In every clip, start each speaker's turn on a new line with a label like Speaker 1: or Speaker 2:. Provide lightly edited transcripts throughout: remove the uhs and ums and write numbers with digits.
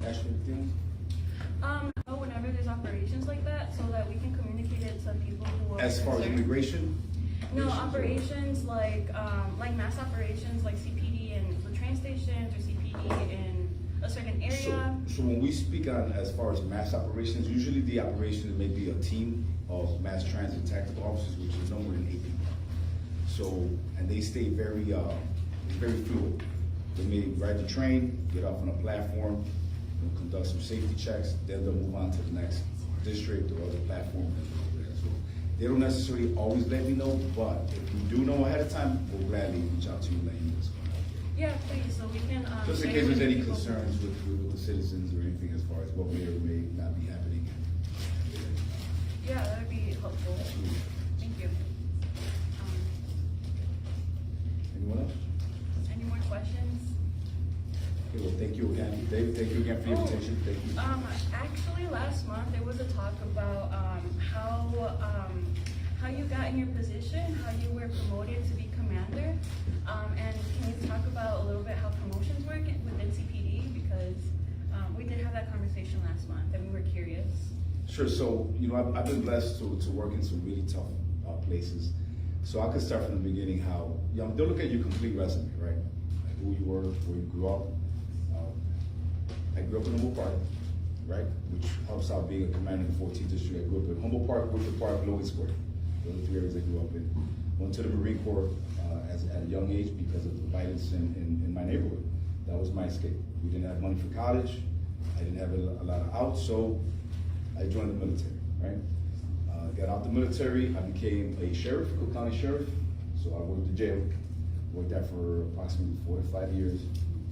Speaker 1: Ashley, anything
Speaker 2: Whenever there's operations like that, so that we can communicate it to people who are
Speaker 1: else? As far as
Speaker 2: concerned.
Speaker 1: immigration?
Speaker 2: No, operations like mass operations like CPD in the train stations or CPD in a certain area.
Speaker 1: So when we speak on as far as mass operations, usually the operation may be a team of mass transit tactical officers, which is no more than 8 people. So, and they stay very fluid. They may ride the train, get off on a platform, conduct some safety checks, then they'll move on to the next district or other platform. So they don't necessarily always let me know, but if you do know ahead of time, we'll gladly reach out to you and let you know what's going on.
Speaker 2: Yeah, please, so we can.
Speaker 1: Just in
Speaker 2: share
Speaker 1: case
Speaker 2: with
Speaker 1: there's any
Speaker 2: people.
Speaker 1: concerns with the citizens or anything as far as what may or may not be happening.
Speaker 2: Yeah, that would be helpful.
Speaker 1: Absolutely.
Speaker 2: Thank you.
Speaker 1: Anyone else?
Speaker 2: Any more questions?
Speaker 1: Okay, well, thank you again, Dave. Thank you again for your invitation. Thank you.
Speaker 2: Actually, last month there was a talk about how you got in your position, how you were promoted to be commander, and can you talk about a little bit how promotions work within CPD, because we did have that conversation last month and we were curious.
Speaker 1: Sure. So, I've been blessed to work in some really tough places. So I could start from the beginning. How they'll look at your complete resume, right? Like who you were, where you grew up. I grew up in Humboldt Park, right? Which helps out being a commander in the 14th district. I grew up in Humboldt Park, Woodford Park, Logan Square. Those are the 3 areas I grew up in. Went to the Marine Corps at a young age because of the violence in my neighborhood. That was my escape. We didn't have money for college. I didn't have a lot of outs, so I joined the military, right? Got out the military, I became a sheriff, Cook County Sheriff. So I worked in jail, worked there for approximately 4 to 5 years.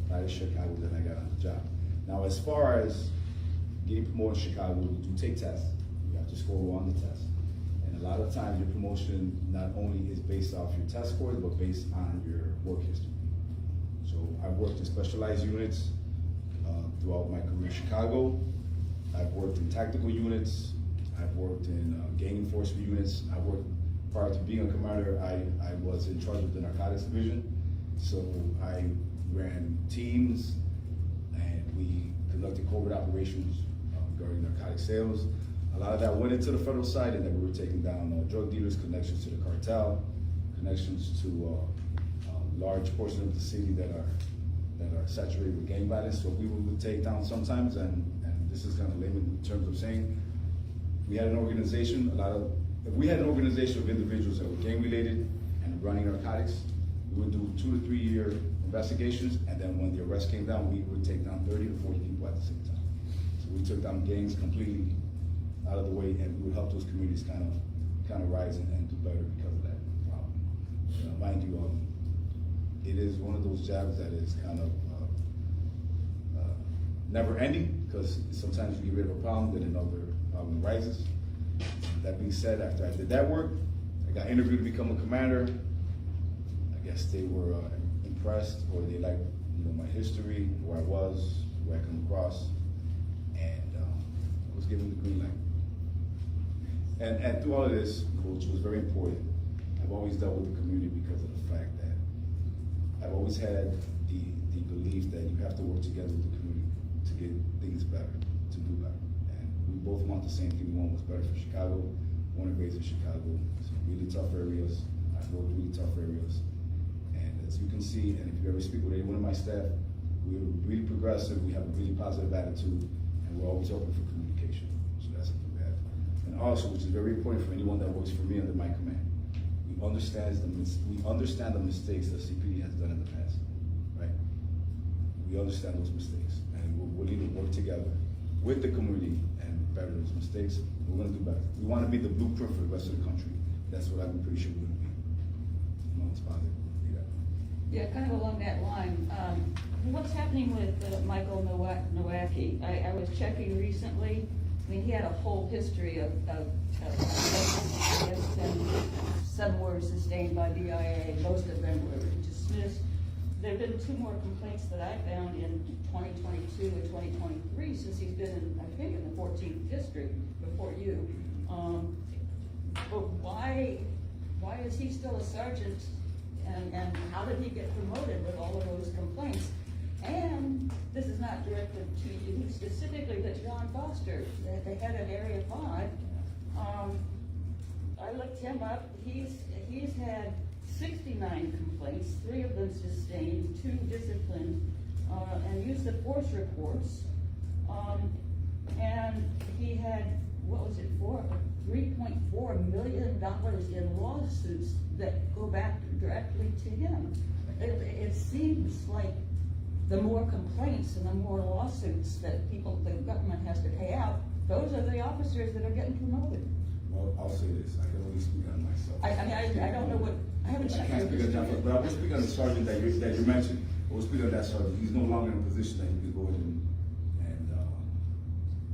Speaker 1: Prior to Chicago, then I got on the job. Now, as far as getting promoted in Chicago, you do take tests. You have to score on the test. And a lot of times your promotion not only is based off your test scores, but based on your work history. So I've worked in specialized units throughout my career in Chicago. I've worked in tactical units. I've worked in gang enforcement units. I worked, prior to being a commander, I was in charge of the narcotics division. So I ran teams and we conducted covert operations regarding narcotic sales. A lot of that went into the federal side, and then we were taking down drug dealers, connections to the cartel, connections to large portions of the city that are saturated with gang violence. So we would take down sometimes, and this is kind of layman in terms of saying, we had an organization, if we had an organization of individuals that were gang related and running narcotics, we would do 2 to 3 year investigations, and then when the arrest came down, we would take down 30 to 40 people at the same time. So we took down gangs completely out of the way, and we would help those communities kind of rise and do better because of that problem. Mind you, it is one of those jobs that is kind of never ending, because sometimes you get rid of a problem, then another problem rises. That being said, after I did that work, I got interviewed to become a commander. I guess they were impressed, or they liked my history, where I was, where I come across, and I was given the green light. And through all of this, which was very important, I've always dealt with the community because of the fact that I've always had the belief that you have to work together with the community to get things better, to do better. And we both want the same thing. We want what's better for Chicago. Born and raised in Chicago. Some really tough areas. I've worked really tough areas. And as you can see, and if you ever speak with any one of my staff, we're really progressive. We have a really positive attitude, and we're always open for communication. So that's something we have. And also, which is very important for anyone that works for me under my command, we understand the mistakes that CPD has done in the past, right? We understand those mistakes, and we're willing to work together with the community and better those mistakes. We're going to do better. We want to be the blueprint for the rest of the country. That's what I'm pretty sure we're going to be. It's positive.
Speaker 3: Yeah, kind of along that line. What's happening with Michael Nowacki? I was checking recently. I mean, he had a whole history of some were sustained by DIA. Most of them were dismissed. There have been 2 more complaints that I found in 2022 and 2023 since he's been in, I think, in the 14th district before you. But why is he still a sergeant? And how did he get promoted with all of those complaints? And this is not directed to you specifically, but John Foster, the head of Area 5. I looked him up. He's had 69 complaints, 3 of them sustained, 2 disciplined, and use of force reports. And he had, what was it for? $3.4 million in lawsuits that go back directly to him. It seems like the more complaints and the more lawsuits that the government has to pay out, those are the officers that are getting promoted.
Speaker 1: Well, I'll say this, I can only speak on myself.
Speaker 3: I don't know what, I haven't.
Speaker 1: I can't speak on John, but I will speak on the sergeant that you mentioned. I will speak on that sergeant. He's no longer in a position that he can go in and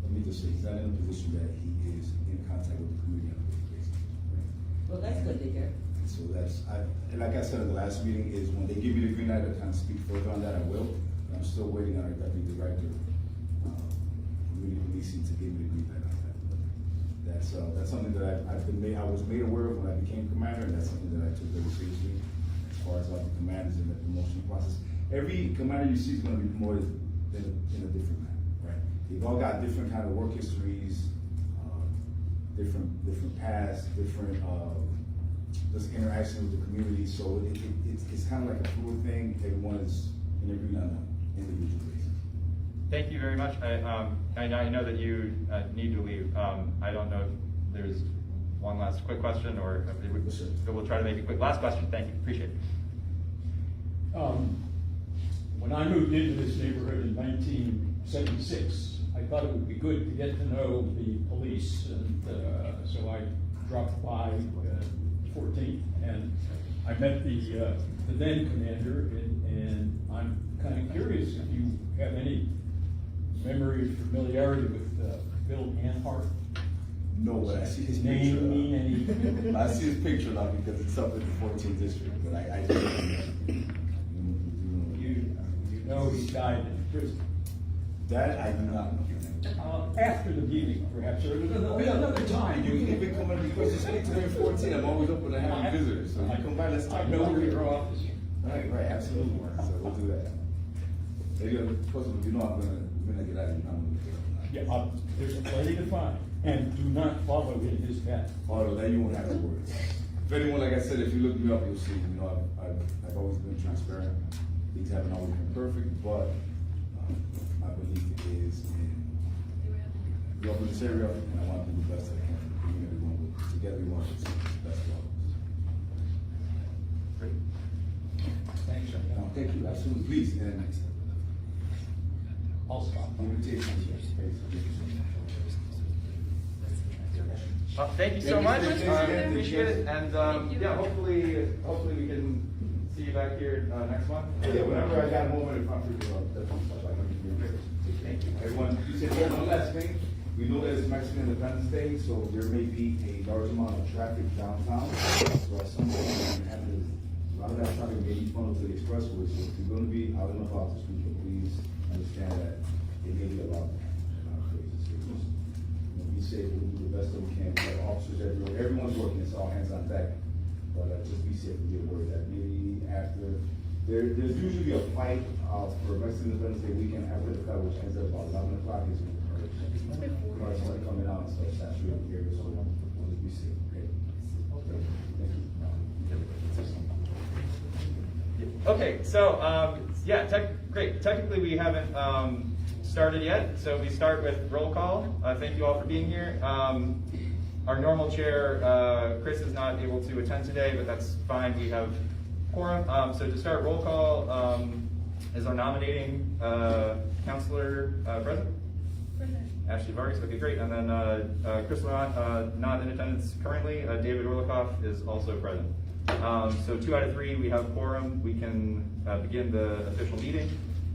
Speaker 1: let me just say, he's not in a position that he is in contact with the community on a daily basis. Right?
Speaker 3: Well, that's good to hear.
Speaker 1: So and like I said in the last meeting, is when they give me the green light to kind of speak further on that, I will. But I'm still waiting on our deputy director, community policing, to give me the green light on that. That's something that I was made aware of when I became commander, and that's something that I took very seriously as far as the commanders in the promotion process. Every commander you see is going to be promoted in a different manner, right? They've all got different kind of work histories, different paths, different just interaction with the community. So it's kind of like a fluid thing. Everyone is interviewed on an individual basis.
Speaker 4: Thank you very much. I know that you need to leave. I don't know if there's one last quick question, or we'll try to make it quick. Last question. Thank you. Appreciate it.
Speaker 5: When I moved into this neighborhood in 1976, I thought it would be good to get to know the police, and so I dropped by 14th, and I met the then commander, and I'm kind of curious if you have any memory or familiarity with Bill Anhart.
Speaker 1: No, but I see his
Speaker 5: Name
Speaker 1: picture.
Speaker 5: mean any?
Speaker 1: I see his picture now because it's up in the 14th district, but I
Speaker 5: You know he died in prison.
Speaker 1: that I do not know.
Speaker 5: After the meeting, perhaps, or another time.
Speaker 1: You can even come in because you speak to me in 14. I'm always open to having visitors. So you come by, let's talk.
Speaker 5: I know where your office is.
Speaker 1: Right, absolutely. So we'll do that. Maybe you know I'm gonna get out of here.
Speaker 5: Yeah, there's plenty to find, and do not follow in his path.
Speaker 1: Although that you won't have to worry. If anyone, like I said, if you look me up, you'll see. You know, I've always been transparent. Things haven't always been perfect, but my belief is in grew up in this area, and I want to do the best that I can for the community. Together, we want to do the best for all of us.
Speaker 4: Great.
Speaker 5: Thanks, sir.
Speaker 1: Thank you, absolutely. Please, and
Speaker 5: I'll stop.
Speaker 1: invitation.
Speaker 4: Thank you so much.
Speaker 1: Thank you.
Speaker 4: Appreciate it. And
Speaker 2: Thank you.
Speaker 4: yeah, hopefully we can see you back here next month.
Speaker 1: Yeah, whenever I got a moment, if I'm free, definitely stop by.
Speaker 4: Thank you.
Speaker 1: Everyone, you said one last thing. We know that it's Mexican Independence Day, so there may be a large amount of traffic downtown. So at some point, we're gonna have to, a lot of that traffic may be funneled to the expressway. So if you're gonna be out and about this weekend, please understand that it may be a lot crazy. So just, be safe. We'll do the best that we can. We have officers everywhere. Everyone's working. It's all hands on deck. But just be safe and be aware that maybe after there's usually a fight for Mexican Independence Day weekend after the cut, which ends at about 11 o'clock. Is when cars start coming out, so it's actually up here. So just be safe. Okay. Thank you.
Speaker 4: Okay, so yeah, great. Technically, we haven't started yet, so we start with roll call. Thank you all for being here. Our normal chair, Chris, is not able to attend today, but that's fine. We have quorum. So to start roll call, is our nominating counselor present? Ashley Vargas. Okay, great. And then Chris Laurent, not in attendance currently. David Orlikoff is also present. So 2 out of 3, we have quorum. We can begin the official meeting.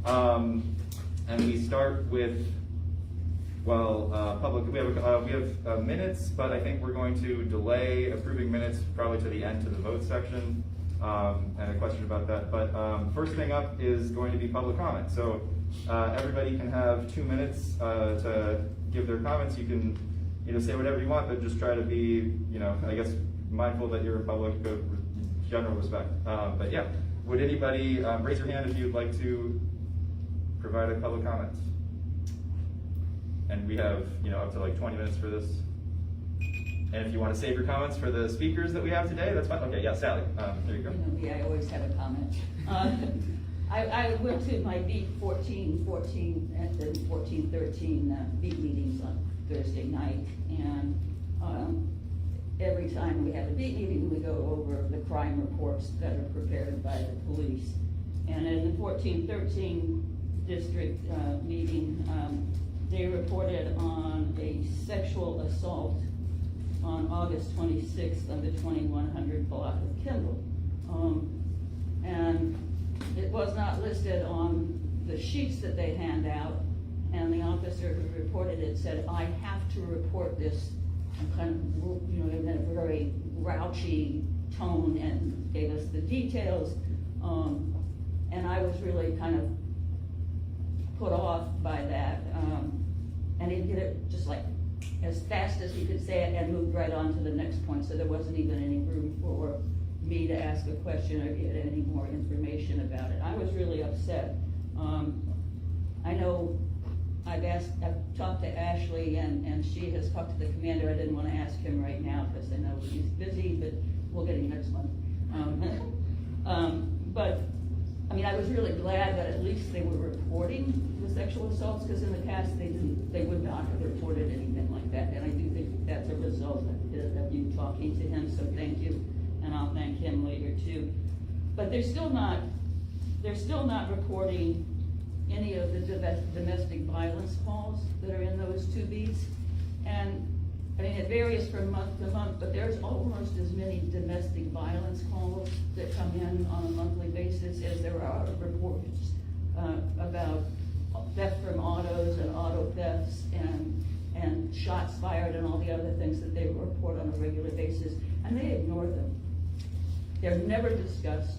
Speaker 4: And we start with, public. We have minutes, but I think we're going to delay approving minutes probably to the end, to the vote section. And a question about that. But first thing up is going to be public comment. So everybody can have 2 minutes to give their comments. You can, say whatever you want, but just try to be, I guess, mindful that you're in public, general respect. But yeah, would anybody raise your hand if you'd like to provided public comments. And we have, up to like 20 minutes for this. And if you want to save your comments for the speakers that we have today, that's fine. Okay, yeah, Sally, there you go.
Speaker 3: You know me, I always have a comment. I went to my beat 14 and then 14-13 beat meetings on Thursday night, and every time we have a beat meeting, we go over the crime reports that are prepared by the police. And in the 14-13 district meeting, they reported on a sexual assault on August 26th on the 2100 block of Kimball. And it was not listed on the sheets that they hand out, and the officer who reported it said, I have to report this, and kind of, in a very grouchy tone, and gave us the details. And I was really kind of put off by that. And he did it just like as fast as he could say it and moved right on to the next point, so there wasn't even any room for me to ask a question or get any more information about it. I was really upset. I know I've talked to Ashley, and she has talked to the commander. I didn't want to ask him right now because I know he's busy, but we'll get him next month. But I mean, I was really glad that at least they were reporting the sexual assaults, because in the past they would not have reported anything like that. And I do think that's a result of you talking to him, so thank you, and I'll thank him later too. But they're still not reporting any of the domestic violence calls that are in those two beats. And I mean, it varies from month to month, but there's almost as many domestic violence calls that come in on a monthly basis as there are reports about theft from autos and auto thefts and shots fired and all the other things that they report on a regular basis, and they ignore them. They're never discussed.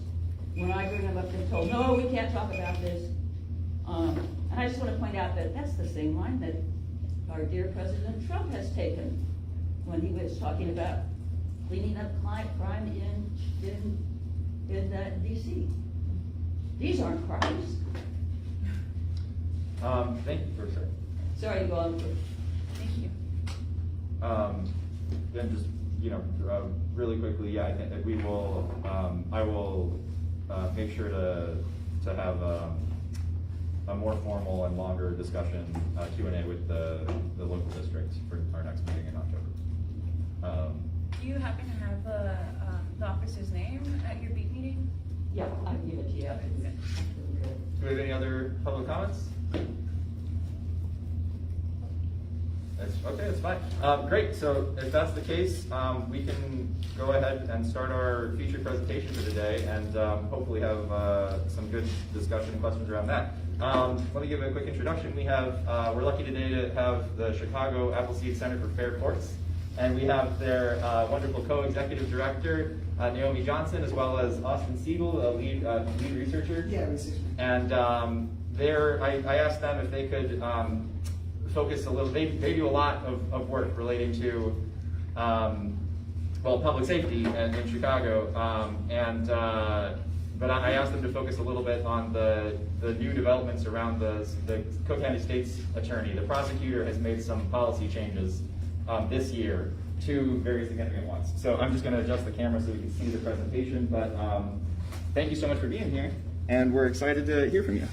Speaker 3: When I bring them up, they're told, no, we can't talk about this. And I just want to point out that that's the same line that our dear President Trump has taken when he was talking about cleaning up crime in DC. These aren't crimes.
Speaker 4: Thank you for a second.
Speaker 3: Sorry to go on.
Speaker 2: Thank you.
Speaker 4: Then just, really quickly, yeah, I think that we will, I will make sure to have a more formal and longer discussion, Q&A with the local districts for our next meeting in October.
Speaker 2: Do you happen to have the officer's name at your beat meeting?
Speaker 3: Yeah, I can give it to you.
Speaker 2: Okay, good.
Speaker 4: Do we have any other public comments? That's fine. Great, so if that's the case, we can go ahead and start our featured presentation for today, and hopefully have some good discussion and questions around that. Let me give a quick introduction. We're lucky today to have the Chicago Appleseed Center for Fair Courts, and we have their wonderful co-executive director, Naomi Johnson, as well as Austin Siegel, a lead researcher.
Speaker 6: Yeah, researcher.
Speaker 4: And I asked them if they could focus a little. They do a lot of work relating to public safety in Chicago, but I asked them to focus a little bit on the new developments around the Cook County State's attorney. The prosecutor has made some policy changes this year, two very significant ones. So I'm just going to adjust the camera so we can see the presentation, but thank you so much for being here, and we're excited to hear from you.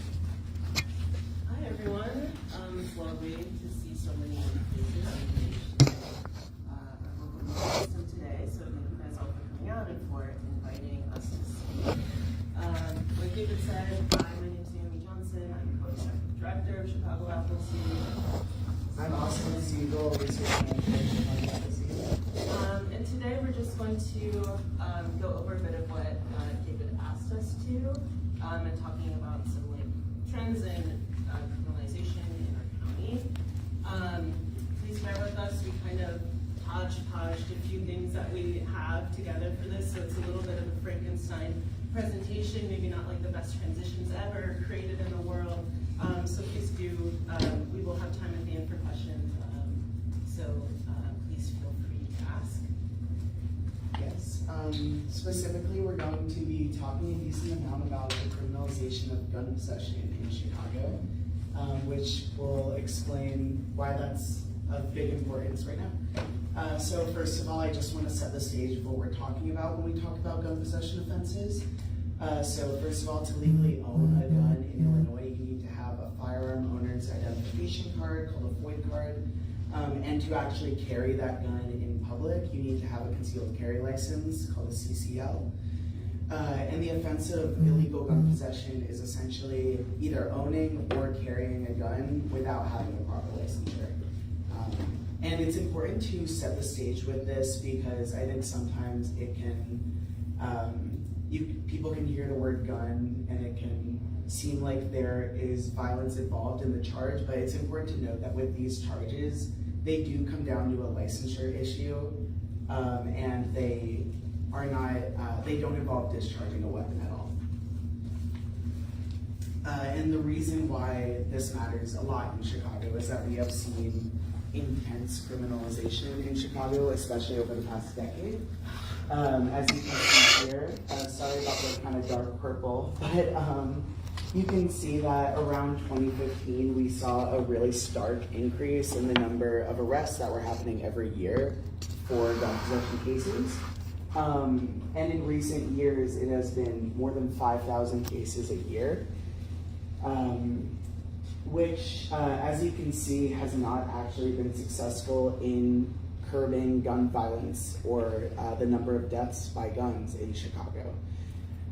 Speaker 7: Hi everyone, it's lovely to see so many faces our system today, so thank you guys all for coming out and for inviting us to speak. Like David said, hi, my name is Naomi Johnson, I'm co-executive director of Chicago Appleseed.
Speaker 6: I'm Austin Siegel, research manager at Chicago Appleseed.
Speaker 7: And today we're just going to go over a bit of what David asked us to, and talking about some trends in criminalization in our county. Please bear with us, we kind of hodgepodged a few things that we have together for this, so it's a little bit of a Frankenstein presentation, maybe not like the best transitions ever created in the world. So please do, we will have time at the end for questions, so please feel free to ask.
Speaker 6: Yes, specifically we're going to be talking a decent amount about the criminalization of gun possession in Chicago. which will explain why that's of big importance right now. So first of all, I just want to set the stage of what we're talking about when we talk about gun possession offenses. So first of all, to legally own a gun in Illinois, you need to have a firearm owner's identification card called a FOID card. And to actually carry that gun in public, you need to have a concealed carry license called a CCL. And the offense of illegal gun possession is essentially either owning or carrying a gun without having a proper licensure. And it's important to set the stage with this because I think sometimes it can, people can hear the word gun and it can seem like there is violence involved in the charge, but it's important to note that with these charges, they do come down to a licensure issue, and they are not, they don't involve discharging a weapon at all. And the reason why this matters a lot in Chicago is that we have seen intense criminalization in Chicago, especially over the past decade. As you can see here, sorry about the kind of dark purple, but you can see that around 2015, we saw a really stark increase in the number of arrests that were happening every year for gun possession cases. And in recent years, it has been more than 5,000 cases a year, which, as you can see, has not actually been successful in curbing gun violence or the number of deaths by guns in Chicago.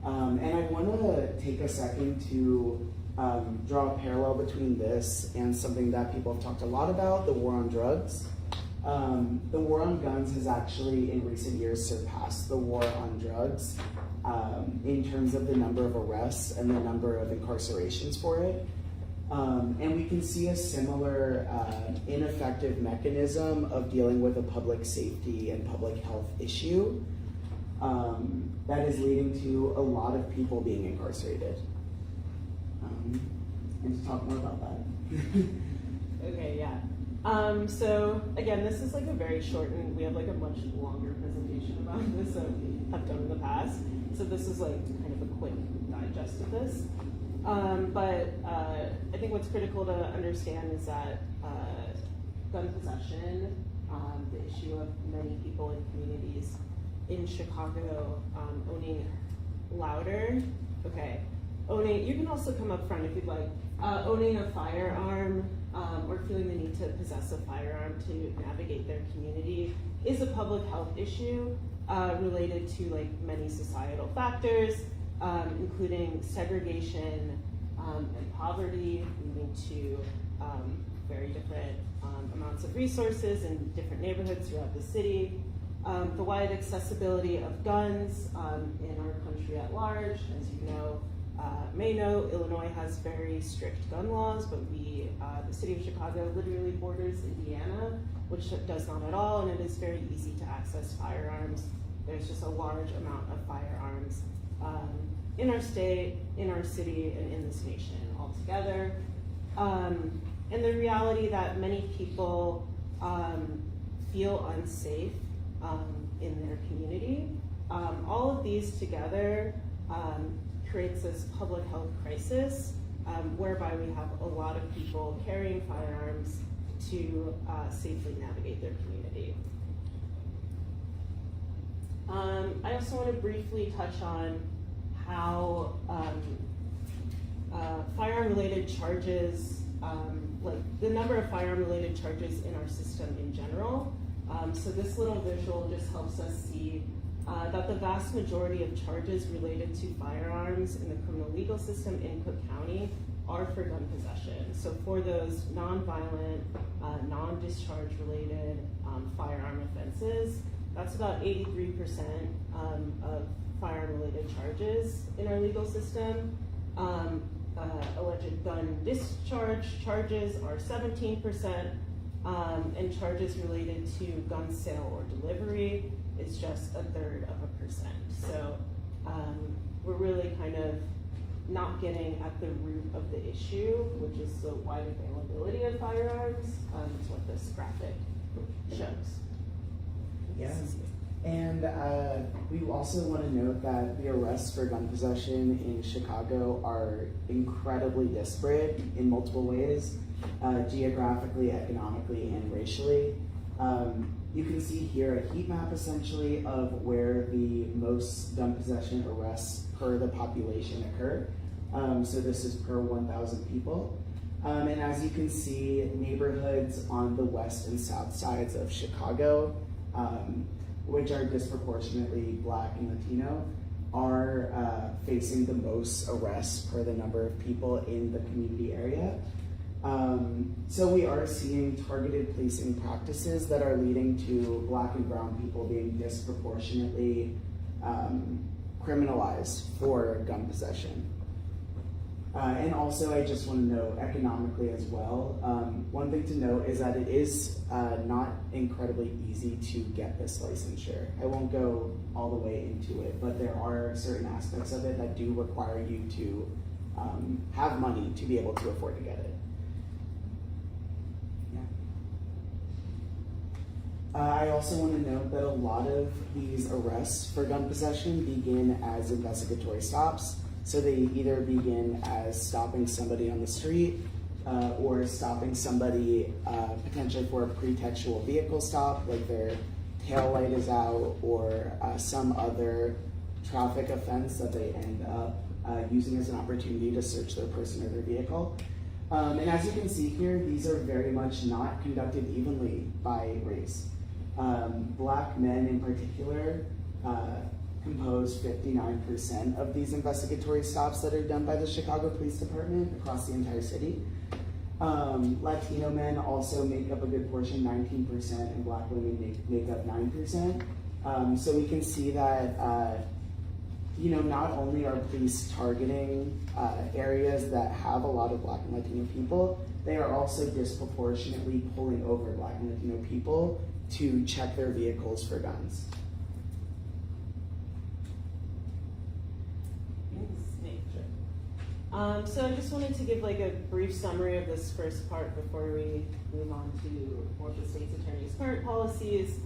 Speaker 6: And I want to take a second to draw a parallel between this and something that people have talked a lot about, the war on drugs. The war on guns has actually in recent years surpassed the war on drugs in terms of the number of arrests and the number of incarcerations for it. And we can see a similar ineffective mechanism of dealing with a public safety and public health issue that is leading to a lot of people being incarcerated. And to talk more about that.
Speaker 8: Okay, yeah. So again, this is like a very shortened, we have like a much longer presentation about this than I've done in the past. So this is like kind of a quick digest of this. But I think what's critical to understand is that gun possession, the issue of many people in communities in Chicago owning louder, okay, owning, you can also come up front if you'd like, owning a firearm or feeling the need to possess a firearm to navigate their community is a public health issue related to like many societal factors, including segregation and poverty, leading to very different amounts of resources in different neighborhoods throughout the city. The wide accessibility of guns in our country at large. As you may know, Illinois has very strict gun laws, but the city of Chicago literally borders Indiana, which does not at all, and it is very easy to access firearms. There's just a large amount of firearms in our state, in our city, and in this nation altogether. And the reality that many people feel unsafe in their community. All of these together creates this public health crisis whereby we have a lot of people carrying firearms to safely navigate their community. I also want to briefly touch on how firearm-related charges, like the number of firearm-related charges in our system in general. So this little visual just helps us see that the vast majority of charges related to firearms in the criminal legal system in Cook County are for gun possession. So for those non-violent, non-discharge related firearm offenses, that's about 83% of firearm-related charges in our legal system. Alleged gun discharge charges are 17%, and charges related to gun sale or delivery is just 1/3%. So we're really kind of not getting at the root of the issue, which is the wide availability of firearms. Is what this graphic shows.
Speaker 6: Yeah. And we also want to note that the arrests for gun possession in Chicago are incredibly disparate in multiple ways, geographically, economically, and racially. You can see here a heat map essentially of where the most gun possession arrests per the population occur. So this is per 1,000 people. And as you can see, neighborhoods on the west and south sides of Chicago, which are disproportionately Black and Latino, are facing the most arrests per the number of people in the community area. So we are seeing targeted policing practices that are leading to Black and brown people being disproportionately criminalized for gun possession. And also, I just want to note economically as well. One thing to note is that it is not incredibly easy to get this licensure. I won't go all the way into it, but there are certain aspects of it that do require you to have money to be able to afford to get it. I also want to note that a lot of these arrests for gun possession begin as investigatory stops. So they either begin as stopping somebody on the street or stopping somebody potentially for a pretextual vehicle stop, like their tail light is out, or some other traffic offense that they end up using as an opportunity to search their person or their vehicle. And as you can see here, these are very much not conducted evenly by race. Black men in particular compose 59% of these investigatory stops that are done by the Chicago Police Department across the entire city. Latino men also make up a good portion, 19%, and Black women make up 9%. So we can see that not only are police targeting areas that have a lot of Black and Latino people, they are also disproportionately pulling over Black and Latino people to check their vehicles for guns.
Speaker 8: So I just wanted to give like a brief summary of this first part before we move on to more of the state's attorney's current policies.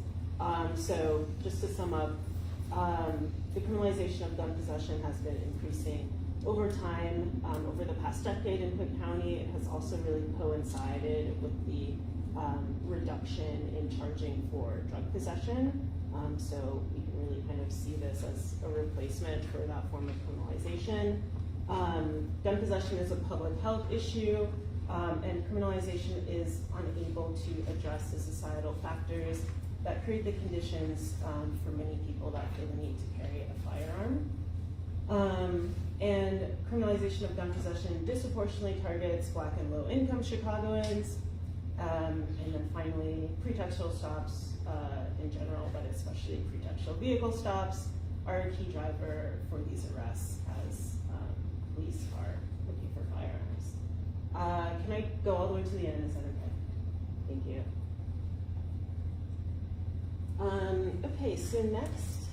Speaker 8: So just to sum up, the criminalization of gun possession has been increasing over time. Over the past decade in Cook County, it has also really coincided with the reduction in charging for drug possession. So we can really kind of see this as a replacement for that form of criminalization. Gun possession is a public health issue, and criminalization is unable to address the societal factors that create the conditions for many people that feel the need to carry a firearm. And criminalization of gun possession disproportionately targets Black and low-income Chicagoans. And then finally, pretextual stops in general, but especially pretextual vehicle stops, are a key driver for these arrests as police are looking for firearms. Can I go all the way to the end? Is that okay? Thank you. Okay, so next,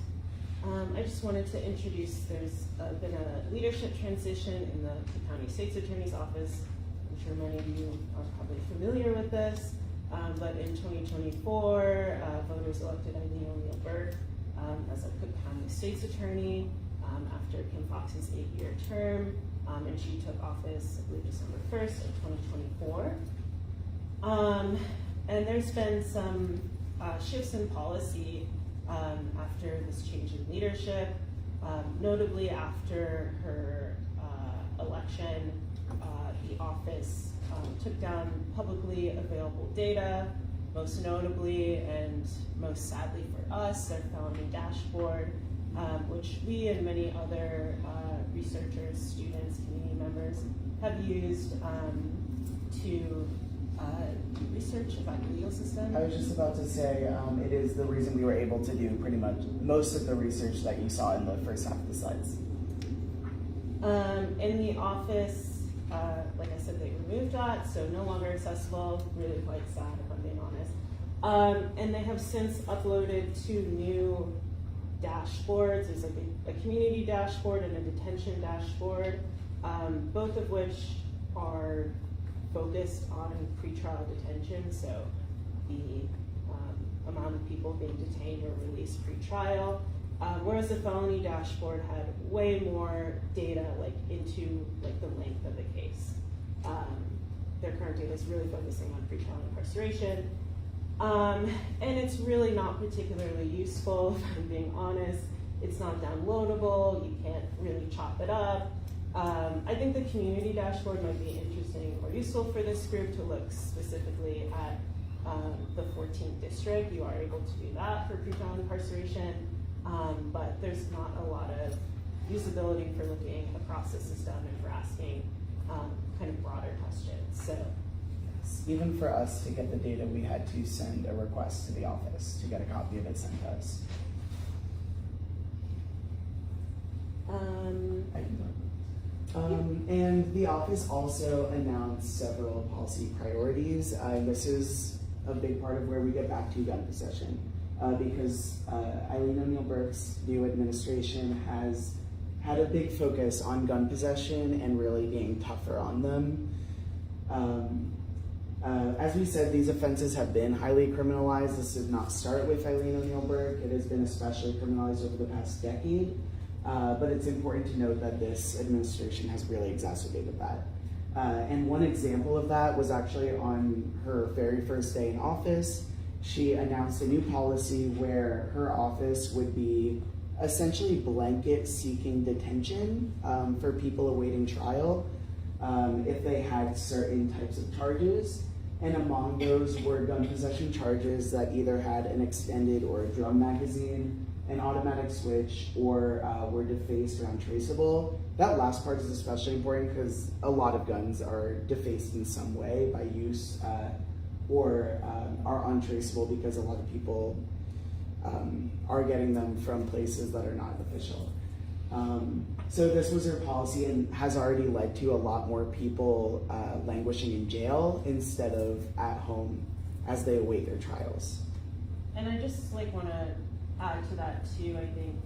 Speaker 8: I just wanted to introduce, there's been a leadership transition in the County State's Attorney's Office. I'm sure many of you are probably familiar with this, but in 2024, voters elected Eileen O'Neill Burke as a Cook County State's Attorney after Kim Fox's 8-year term, and she took office, I believe, December 1st of 2024. And there's been some shifts in policy after this change in leadership, notably after her election. The office took down publicly available data, most notably and most sadly for us, their felony dashboard, which we and many other researchers, students, community members have used to do research about the legal system.
Speaker 6: I was just about to say, it is the reason we were able to do pretty much most of the research that you saw in the first half of the slides.
Speaker 8: In the office, like I said, they removed that, so no longer accessible. Really quite sad, if I'm being honest. And they have since uploaded 2 new dashboards. There's like a community dashboard and a detention dashboard, both of which are focused on pretrial detention. So the amount of people being detained or released pre-trial. Whereas the felony dashboard had way more data like into like the length of the case. Their current data is really focusing on pre-trial incarceration. And it's really not particularly useful, if I'm being honest. It's not downloadable, you can't really chop it up. I think the community dashboard might be interesting or useful for this group to look specifically at the 14th district. You are able to do that for pre-trial incarceration, but there's not a lot of usability for looking across the system and for asking kind of broader questions. So,
Speaker 6: Even for us to get the data, we had to send a request to the office to get a copy of it sent to us. I can talk. And the office also announced several policy priorities. This is a big part of where we get back to gun possession, because Eileen O'Neill Burke's new administration has had a big focus on gun possession and really being tougher on them. As we said, these offenses have been highly criminalized. This did not start with Eileen O'Neill Burke. It has been especially criminalized over the past decade. But it's important to note that this administration has really exacerbated that. And one example of that was actually on her very first day in office. She announced a new policy where her office would be essentially blanket seeking detention for people awaiting trial if they had certain types of charges. And among those were gun possession charges that either had an extended or a drum magazine, an automatic switch, or were defaced or untraceable. That last part is especially important because a lot of guns are defaced in some way by use or are untraceable because a lot of people are getting them from places that are not official. So this was her policy and has already led to a lot more people languishing in jail instead of at home as they await their trials.
Speaker 8: and I just like want to add to that too. I think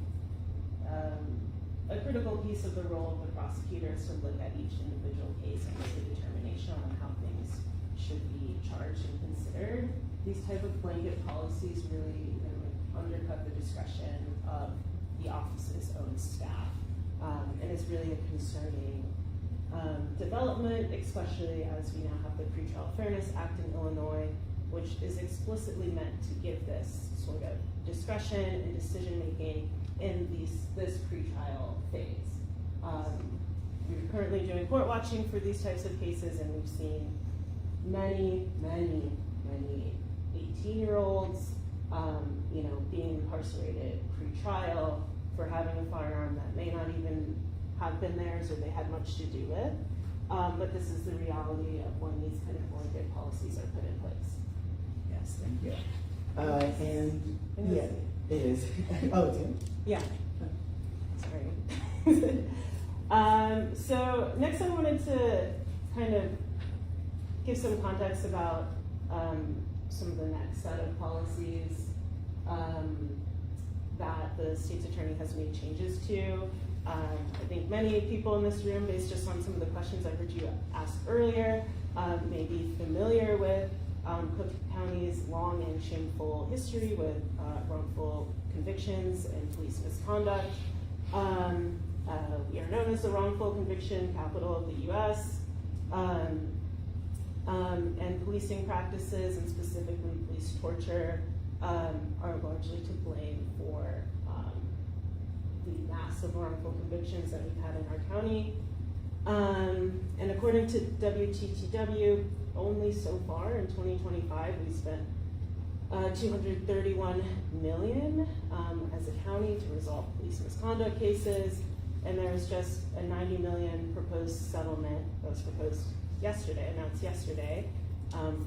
Speaker 8: a critical piece of the role of the prosecutor is to look at each individual case and make a determination on how things should be charged and considered. These type of blanket policies really undercut the discretion of the office's own staff, and it's really a concerning development, especially as we now have the Pretrial Fairness Act in Illinois, which is explicitly meant to give this sort of discretion and decision-making in this pretrial phase. We're currently doing court watching for these types of cases, and we've seen many 18-year-olds being incarcerated pre-trial for having a firearm that may not even have been theirs or they had much to do with. But this is the reality of when these kind of blanket policies are put in place.
Speaker 6: Yes, thank you. And yeah, it is. Oh, Tim?
Speaker 8: Yeah. Sorry. So next I wanted to kind of give some context about some of the next set of policies that the state's attorney has made changes to. I think many people in this room, based just on some of the questions I heard you ask earlier, may be familiar with Cook County's long and shameful history with wrongful convictions and police misconduct. We are known as the wrongful conviction capital of the U.S. And policing practices, and specifically police torture, are largely to blame for the massive wrongful convictions that we've had in our county. And according to WTTW, only so far in 2025, we spent $231 million as a county to resolve police misconduct cases, and there was just a $90 million proposed settlement that was proposed yesterday, announced yesterday,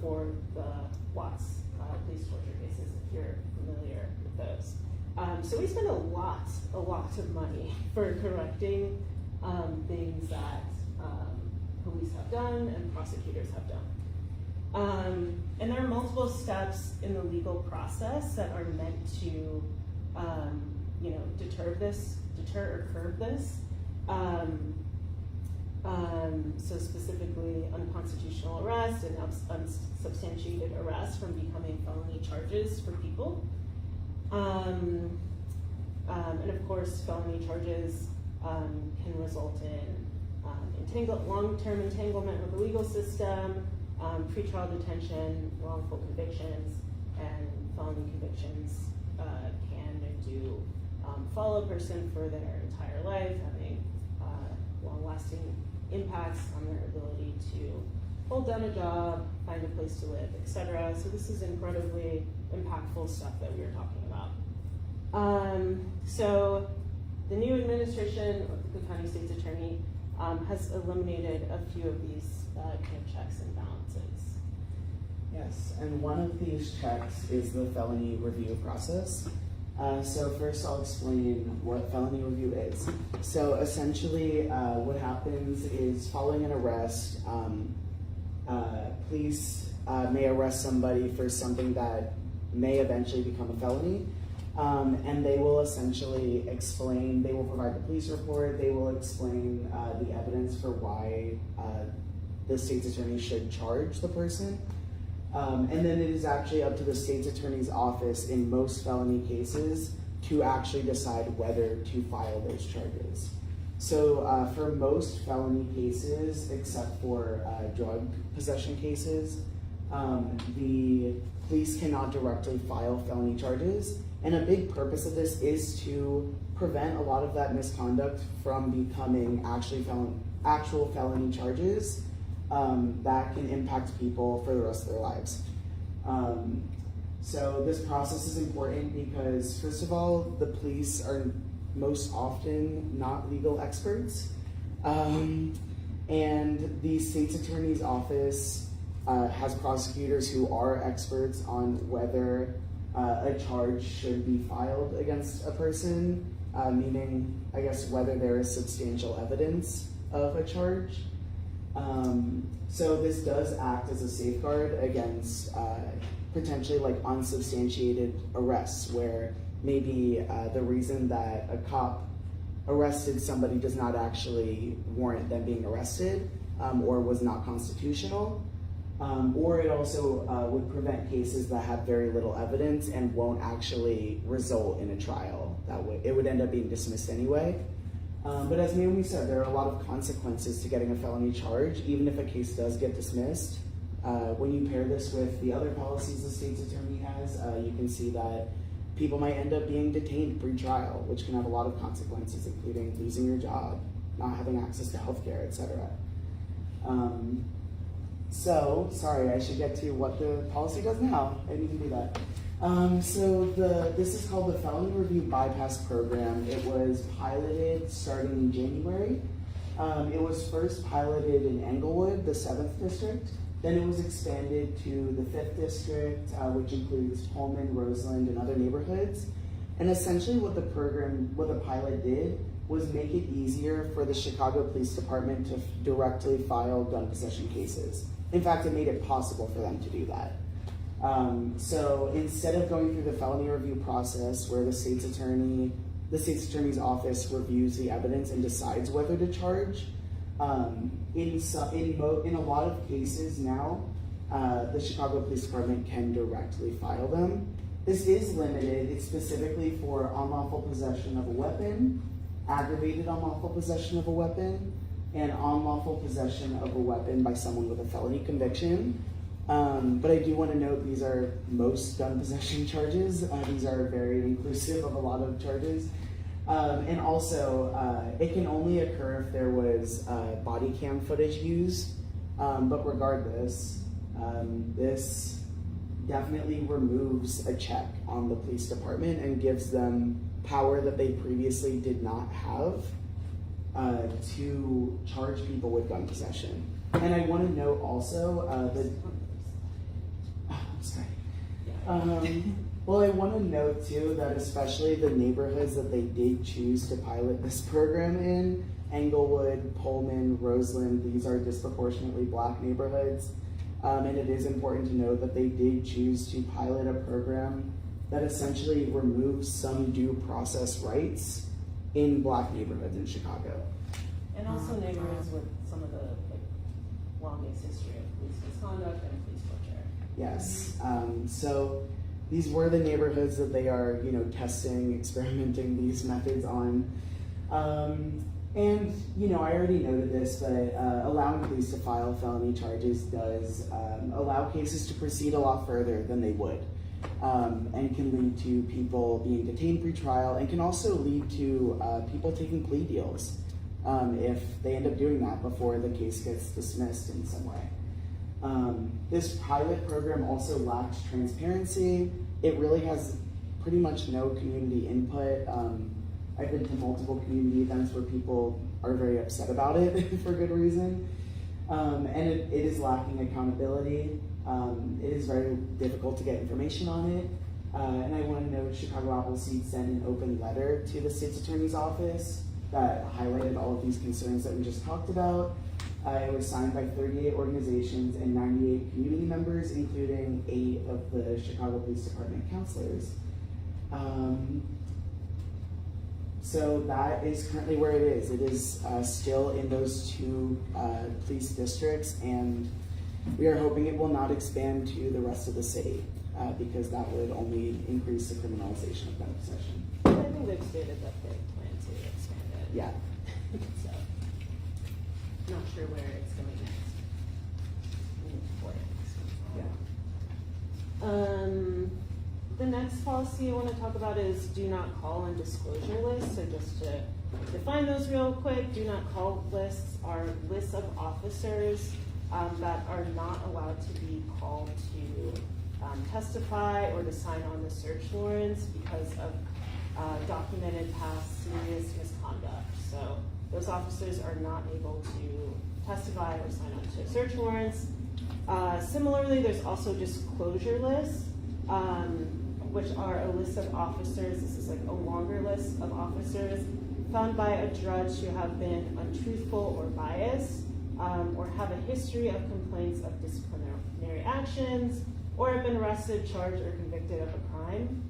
Speaker 8: for the Watts police torture cases, if you're familiar with those. So we spend a lot of money for correcting things that police have done and prosecutors have done. And there are multiple steps in the legal process that are meant to, deter or curb this. So specifically, unconstitutional arrest and unsubstantiated arrest from becoming felony charges for people. And of course, felony charges can result in long-term entanglement with the legal system, pretrial detention, wrongful convictions, and felony convictions can do follow a person for their entire life, having long-lasting impacts on their ability to hold down a job, find a place to live, etc. So this is incredibly impactful stuff that we are talking about. So the new administration, or the Cook County State's Attorney, has eliminated a few of these kind of checks and balances.
Speaker 6: Yes, and one of these checks is the felony review process. So first I'll explain what felony review is. So essentially what happens is following an arrest, police may arrest somebody for something that may eventually become a felony. And they will essentially explain, they will provide the police report, they will explain the evidence for why the state's attorney should charge the person. And then it is actually up to the state's attorney's office in most felony cases to actually decide whether to file those charges. So for most felony cases, except for drug possession cases, the police cannot directly file felony charges. And a big purpose of this is to prevent a lot of that misconduct from becoming actual felony charges that can impact people for the rest of their lives. So this process is important because, first of all, the police are most often not legal experts. And the state's attorney's office has prosecutors who are experts on whether a charge should be filed against a person, meaning, I guess, whether there is substantial evidence of a charge. So this does act as a safeguard against potentially like unsubstantiated arrests, where maybe the reason that a cop arrested somebody does not actually warrant them being arrested, or was not constitutional. Or it also would prevent cases that have very little evidence and won't actually result in a trial. It would end up being dismissed anyway. But as Naomi said, there are a lot of consequences to getting a felony charge, even if a case does get dismissed. When you pair this with the other policies the state's attorney has, you can see that people might end up being detained pre-trial, which can have a lot of consequences, including losing your job, not having access to healthcare, etc. So, sorry, I should get to what the policy does now. I need to do that. This is called the Felony Review Bypass Program. It was piloted starting in January. It was first piloted in Englewood, the 7th district. Then it was expanded to the 5th district, which includes Pullman, Roseland, and other neighborhoods. And essentially what the pilot did was make it easier for the Chicago Police Department to directly file gun possession cases. In fact, it made it possible for them to do that. So instead of going through the felony review process where the state's attorney's office reviews the evidence and decides whether to charge, in a lot of cases now, the Chicago Police Department can directly file them. This is limited. It's specifically for unlawful possession of a weapon, aggravated unlawful possession of a weapon, and unlawful possession of a weapon by someone with a felony conviction. But I do want to note these are most gun possession charges. These are very inclusive of a lot of charges. And also, it can only occur if there was body cam footage used. But regardless, this definitely removes a check on the police department and gives them power that they previously did not have to charge people with gun possession. And I want to note also that. Oh, sorry. Well, I want to note too that especially the neighborhoods that they did choose to pilot this program in, Englewood, Pullman, Roseland, these are disproportionately Black neighborhoods. And it is important to note that they did choose to pilot a program that essentially removes some due process rights in Black neighborhoods in Chicago.
Speaker 8: And also neighborhoods with some of the County's history of police misconduct and police torture.
Speaker 6: Yes, so these were the neighborhoods that they are, testing, experimenting these methods on. And, I already noted this, but allowing police to file felony charges does allow cases to proceed a lot further than they would, and can lead to people being detained pre-trial, and can also lead to people taking plea deals if they end up doing that before the case gets dismissed in some way. This pilot program also lacks transparency. It really has pretty much no community input. I've been to multiple community events where people are very upset about it for good reason. And it is lacking accountability. It is very difficult to get information on it. And I want to note Chicago Appleseed sent an open letter to the state's attorney's office that highlighted all of these concerns that we just talked about. It was signed by 38 organizations and 98 community members, including 8 of the Chicago Police Department counselors. So that is currently where it is. It is still in those 2 police districts, and we are hoping it will not expand to the rest of the city because that would only increase the criminalization of gun possession.
Speaker 8: I think they've stated that they plan to expand it.
Speaker 6: Yeah.
Speaker 8: So, not sure where it's going next. The next policy I want to talk about is do not call and disclosure lists. So just to define those real quick, do not call lists are lists of officers that are not allowed to be called to testify or to sign on the search warrants because of documented past serious misconduct. So those officers are not able to testify or sign on to search warrants. Similarly, there's also disclosure lists, which are a list of officers. This is like a longer list of officers found by a judge who have been untruthful or biased, or have a history of complaints of disciplinary actions, or have been arrested, charged, or convicted of a crime.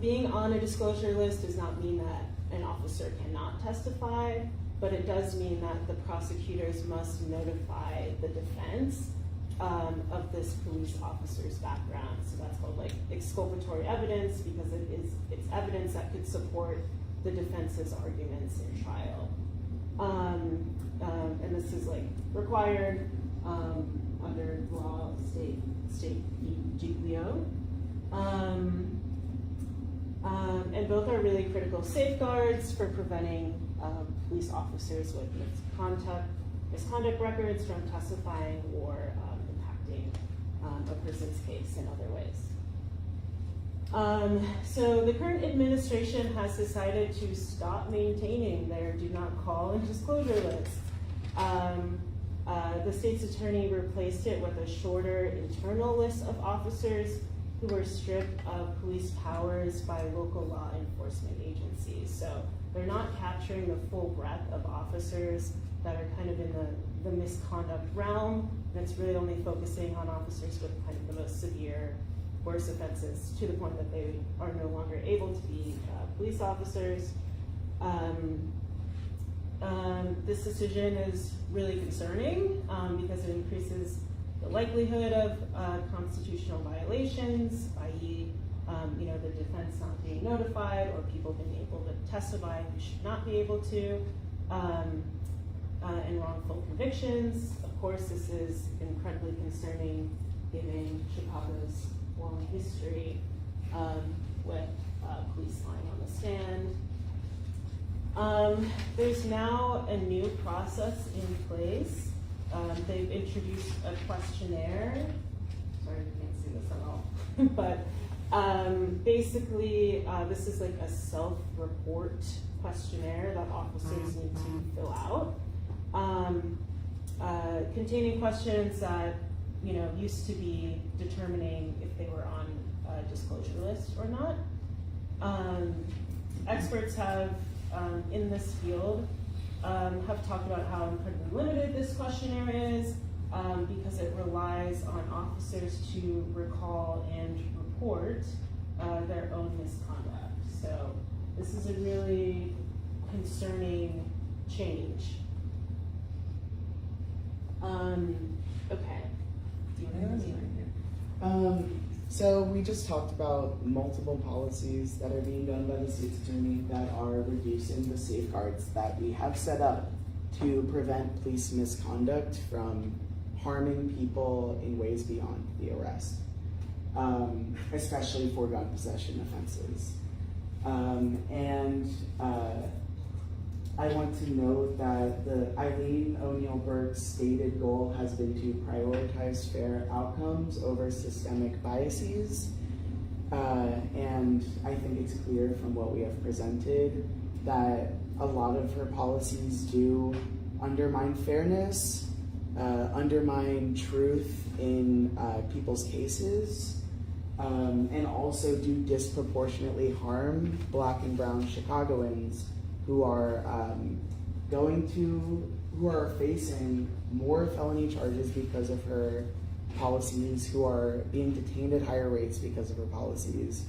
Speaker 8: Being on a disclosure list does not mean that an officer cannot testify, but it does mean that the prosecutors must notify the defense of this police officer's background. So that's called like exculpatory evidence because it's evidence that could support the defense's arguments in trial. And this is like required under law, state Giglio. And both are really critical safeguards for preventing police officers with misconduct records from testifying or impacting a person's case in other ways. So the current administration has decided to stop maintaining their do not call and disclosure list. The state's attorney replaced it with a shorter internal list of officers who were stripped of police powers by local law enforcement agencies. So they're not capturing the full breadth of officers that are kind of in the misconduct realm, and it's really only focusing on officers with kind of the most severe, worse offenses to the point that they are no longer able to be police officers. This decision is really concerning because it increases the likelihood of constitutional violations, i.e., the defense not being notified or people being able to testify who should not be able to, and wrongful convictions. Of course, this is incredibly concerning given Chicago's long history with police lying on the stand. There's now a new process in place. They've introduced a questionnaire. Sorry, you can't see this at all. But basically, this is like a self-report questionnaire that officers need to fill out, containing questions that used to be determining if they were on a disclosure list or not. Experts have in this field have talked about how incredibly limited this questionnaire is because it relies on officers to recall and report their own misconduct. So this is a really concerning change. Okay. Do you want to
Speaker 6: So we just talked about multiple policies that are being done by the state's attorney that are reducing the safeguards that we have set up to prevent police misconduct from harming people in ways beyond the arrest, especially for gun possession offenses. I want to note that the Eileen O'Neill Burke's stated goal has been to prioritize fair outcomes over systemic biases. And I think it's clear from what we have presented that a lot of her policies do undermine fairness, undermine truth in people's cases, and also do disproportionately harm Black and brown Chicagoans who are who are facing more felony charges because of her policies, who are being detained at higher rates because of her policies,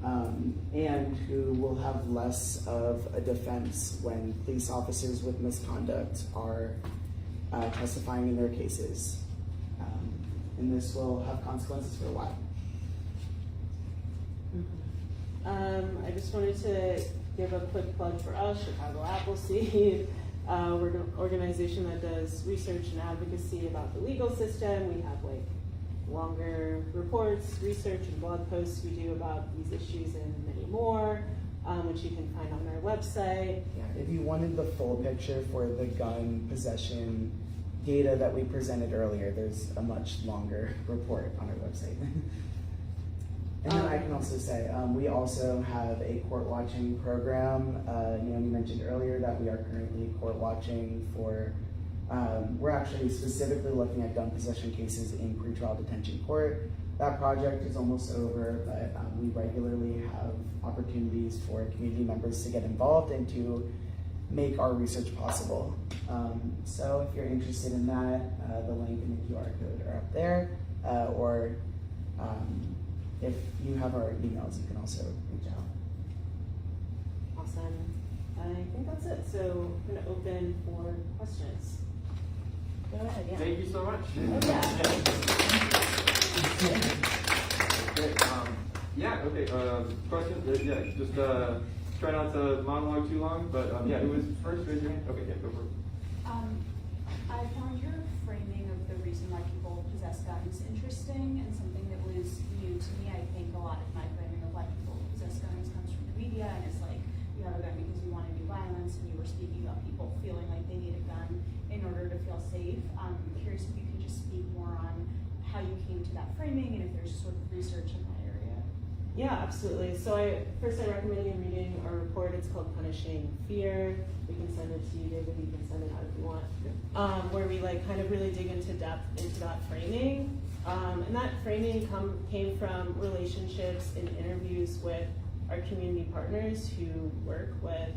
Speaker 6: and who will have less of a defense when police officers with misconduct are testifying in their cases. And this will have consequences for a while.
Speaker 8: I just wanted to give a quick plug for us, Chicago Appleseed. We're an organization that does research and advocacy about the legal system. We have like longer reports, research, and blog posts we do about these issues and many more, which you can find on our website.
Speaker 6: Yeah, if you wanted the full picture for the gun possession data that we presented earlier, there's a much longer report on our website. And then I can also say, we also have a court watching program. You mentioned earlier that we are currently court watching for, we're actually specifically looking at gun possession cases in pretrial detention court. That project is almost over, but we regularly have opportunities for community members to get involved and to make our research possible. So if you're interested in that, the link and the QR code are up there, or if you have our emails, you can also reach out.
Speaker 8: Awesome. I think that's it. So I'm going to open for questions. Go ahead, yeah.
Speaker 4: Thank you so much.
Speaker 8: Oh, yeah.
Speaker 4: Great. Questions? Yeah, just try not to monologue too long, but yeah, who was first? Raise your hand. Okay, yeah, go for it.
Speaker 9: I found your framing of the reason why people possess guns interesting and something that was new to me. I think a lot of my framing of why people possess guns comes from the media, and it's like you have a gun because you want to do violence, and you were speaking about people feeling like they need a gun in order to feel safe. I'm curious if you could just speak more on how you came to that framing and if there's sort of research in that area.
Speaker 8: Yeah, absolutely. So I recommend you reading our report. It's called Punishing Fear. We can send it to you, David. You can send it out if you want. Where we kind of really dig into depth into that framing. And that framing came from relationships and interviews with our community partners who work with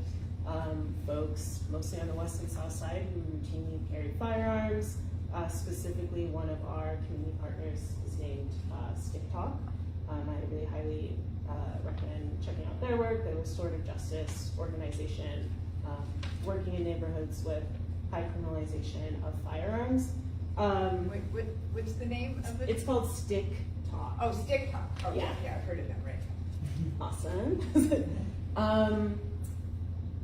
Speaker 8: folks mostly on the west and south side who routinely carry firearms. Specifically, one of our community partners is named Stick Talk. I really highly recommend checking out their work. They're a restorative justice organization working in neighborhoods with high criminalization of firearms.
Speaker 10: What's the name of it?
Speaker 8: It's called Stick Talk.
Speaker 10: Oh, Stick Talk. Oh,
Speaker 8: Yeah.
Speaker 10: yeah, I've heard of them, right.
Speaker 8: Awesome.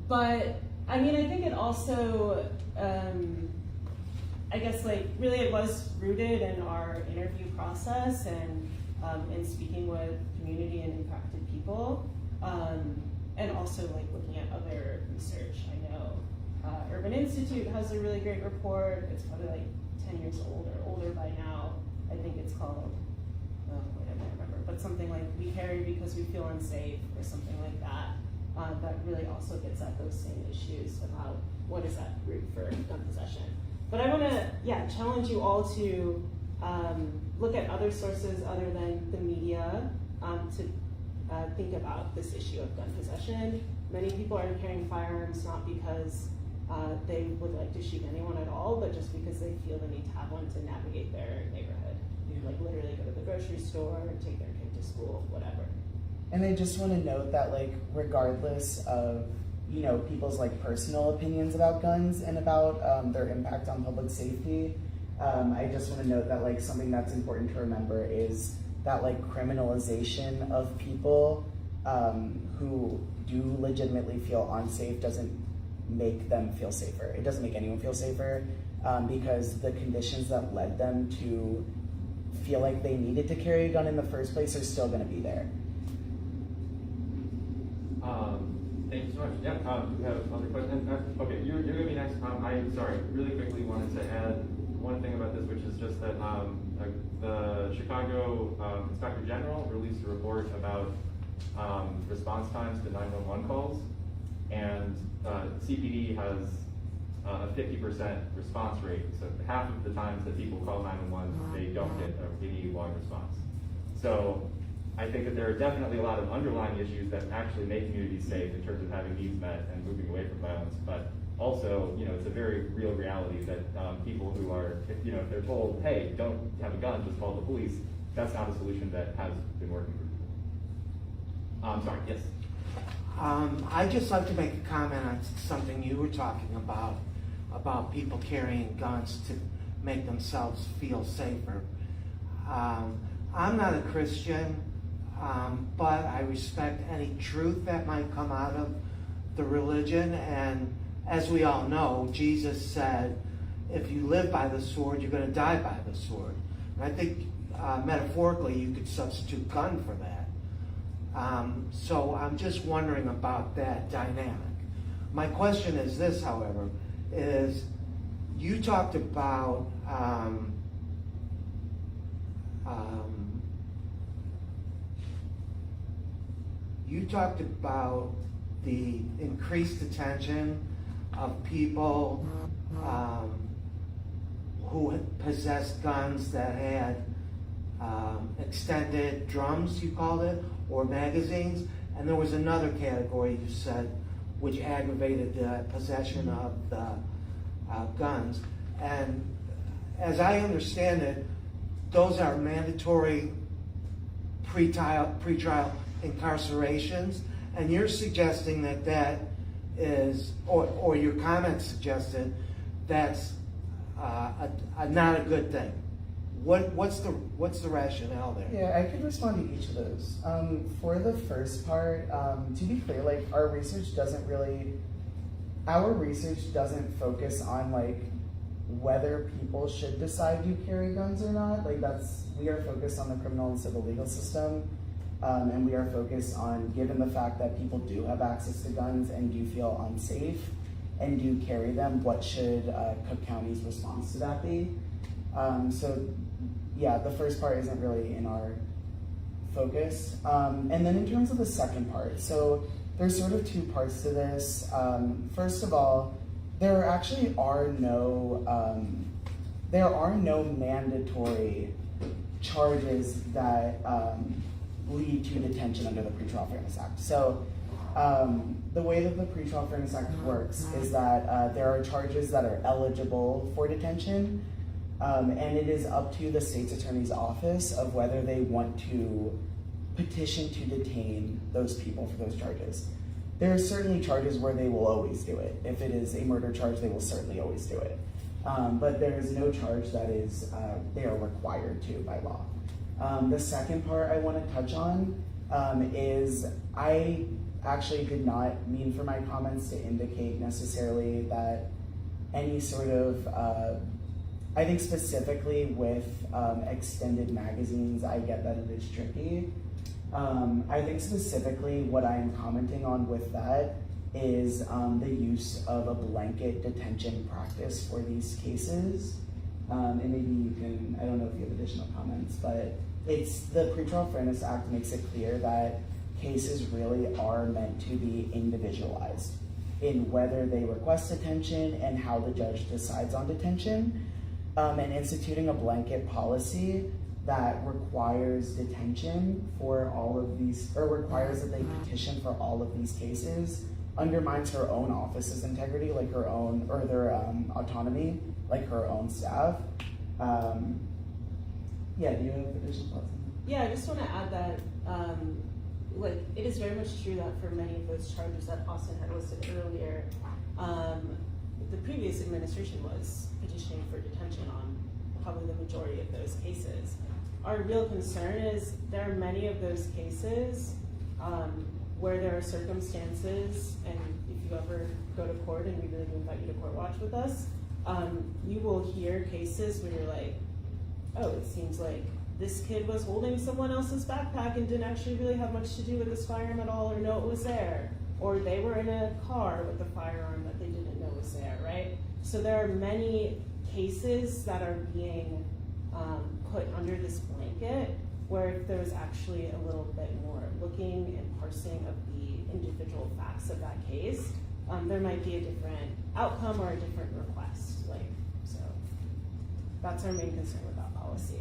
Speaker 8: But I mean, I think it also, I guess really it was rooted in our interview process and in speaking with community and impacted people, and also looking at other research. I know Urban Institute has a really great report. It's probably 10 years old or older by now. I think it's called, I don't remember, but something like We Carry Because We Feel Unsafe or something like that. That really also gets at those same issues about what is that root for gun possession. But I want to, challenge you all to look at other sources other than the media to think about this issue of gun possession. Many people are carrying firearms not because they would like to shoot anyone at all, but just because they feel the need to have one to navigate their neighborhood. Literally go to the grocery store, take their kid to school, whatever.
Speaker 6: And I just want to note that regardless of people's personal opinions about guns and about their impact on public safety, I just want to note that like something that's important to remember is that like criminalization of people who do legitimately feel unsafe doesn't make them feel safer. It doesn't make anyone feel safer because the conditions that led them to feel like they needed to carry a gun in the first place are still going to be there.
Speaker 4: Thank you so much. Yeah, do you have other questions? Okay, you're going to be next. I'm sorry, really quickly wanted to add one thing about this, which is just that the Chicago Inspector General released a report about response times to 911 calls, and CPD has a 50% response rate. So half of the times that people call 911, they don't get any long response. So I think that there are definitely a lot of underlying issues that actually make communities safe in terms of having needs met and moving away from violence. But also, it's a very real reality that people who are, if they're told, hey, don't have a gun, just call the police, that's not a solution that has been working for people. I'm sorry, yes?
Speaker 11: I'd just like to make a comment on something you were talking about people carrying guns to make themselves feel safer. I'm not a Christian, but I respect any truth that might come out of the religion. And as we all know, Jesus said, if you live by the sword, you're going to die by the sword. And I think metaphorically you could substitute gun for that. So I'm just wondering about that dynamic. My question is this, however, is you talked about the increased attention of people who possessed guns that had extended drums, you called it, or magazines, and there was another category you said which aggravated the possession of the guns. And as I understand it, those are mandatory pretrial incarcerations, and you're suggesting that is, or your comments suggested that's not a good thing. What's the rationale there?
Speaker 6: Yeah, I could respond to each of those. For the first part, to be clear, like our research doesn't focus on like whether people should decide to carry guns or not. Like we are focused on the criminal and civil legal system, and we are focused on, given the fact that people do have access to guns and do feel unsafe and do carry them, what should Cook County's response to that be? So yeah, the first part isn't really in our focus. And then in terms of the second part, so there's sort of two parts to this. First of all, there actually are no mandatory charges that lead to detention under the Pretrial Fairness Act. So the way that the Pretrial Fairness Act works is that there are charges that are eligible for detention, and it is up to the state's attorney's office of whether they want to petition to detain those people for those charges. There are certainly charges where they will always do it. If it is a murder charge, they will certainly always do it. But there is no charge that is they are required to by law. The second part I want to touch on is I actually did not mean for my comments to indicate necessarily that any sort of I think specifically with extended magazines, I get that it is tricky. I think specifically what I am commenting on with that is the use of a blanket detention practice for these cases. And maybe you can, I don't know if you have additional comments, but it's the Pretrial Fairness Act makes it clear that cases really are meant to be individualized in whether they request detention and how the judge decides on detention. And instituting a blanket policy that requires detention for all of these, or requires that they petition for all of these cases, undermines her own office's integrity, like her own, or their autonomy, like her own staff. Yeah, do you have additional thoughts?
Speaker 8: Yeah, I just want to add that, like, it is very much true that for many of those charges that Austin had listed earlier, the previous administration was petitioning for detention on probably the majority of those cases. Our real concern is there are many of those cases where there are circumstances, and if you ever go to court, and we really do invite you to court watch with us, you will hear cases where you're like, oh, it seems like this kid was holding someone else's backpack and didn't actually really have much to do with this firearm at all or know it was there. Or they were in a car with a firearm that they didn't know was there, right? So there are many cases that are being put under this blanket where if there was actually a little bit more looking and parsing of the individual facts of that case, there might be a different outcome or a different request. So that's our main concern with that policy.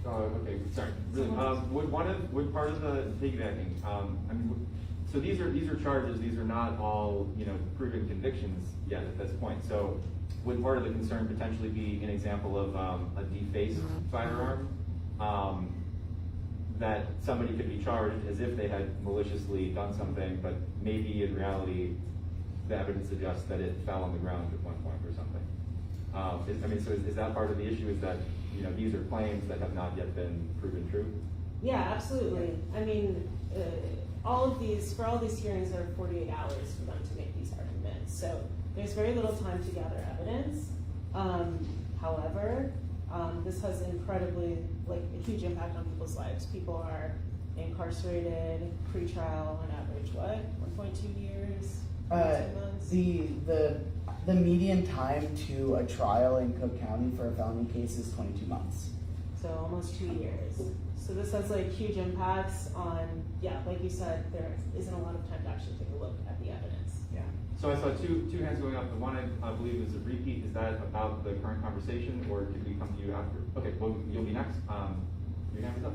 Speaker 4: Okay, sorry. Really, would part of the piggybacking? I mean, so these are charges. These are not all proven convictions yet at this point. So would part of the concern potentially be an example of a defaced firearm that somebody could be charged as if they had maliciously done something, but maybe in reality the evidence suggests that it fell on the ground at one point or something. So is that part of the issue? Is that these are claims that have not yet been proven true?
Speaker 8: Yeah, absolutely. I mean, for all these hearings, there are 48 hours for them to make these arguments. So there's very little time to gather evidence. However, this has incredibly, a huge impact on people's lives. People are incarcerated pre-trial on average, 1.2 years, 2 months?
Speaker 6: The median time to a trial in Cook County for a felony case is 22 months.
Speaker 8: So almost 2 years. So this has huge impacts on, like you said, there isn't a lot of time to actually take a look at the evidence.
Speaker 6: Yeah.
Speaker 4: So I saw two hands going up. The one I believe is a repeat. Is that about the current conversation, or did we come to you after? Okay, well, you'll be next. Your hand is up.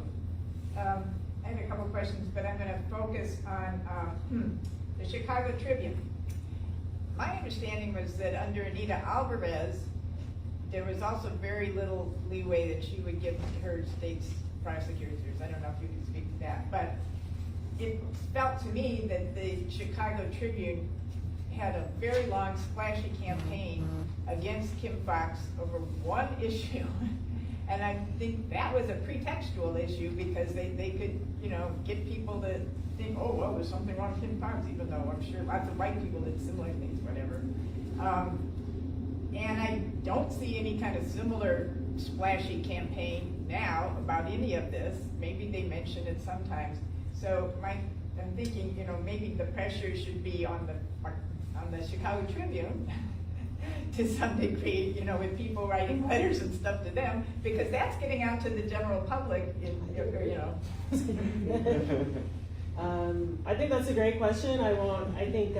Speaker 10: I have a couple questions, but I'm gonna focus on the Chicago Tribune. My understanding was that under Anita Alvarez, there was also very little leeway that she would give her state's prosecutors. I don't know if you can speak to that, but it felt to me that the Chicago Tribune had a very long, splashy campaign against Kim Foxx over one issue. And I think that was a pretextual issue because they could, get people to think, oh, well, there's something wrong with Kim Foxx, even though I'm sure lots of white people did similar things, whatever. And I don't see any kind of similar splashy campaign now about any of this. Maybe they mention it sometimes. So I'm thinking, maybe the pressure should be on the Chicago Tribune to some degree, with people writing letters and stuff to them, because that's getting out to the general public,
Speaker 8: I think that's a great question. I think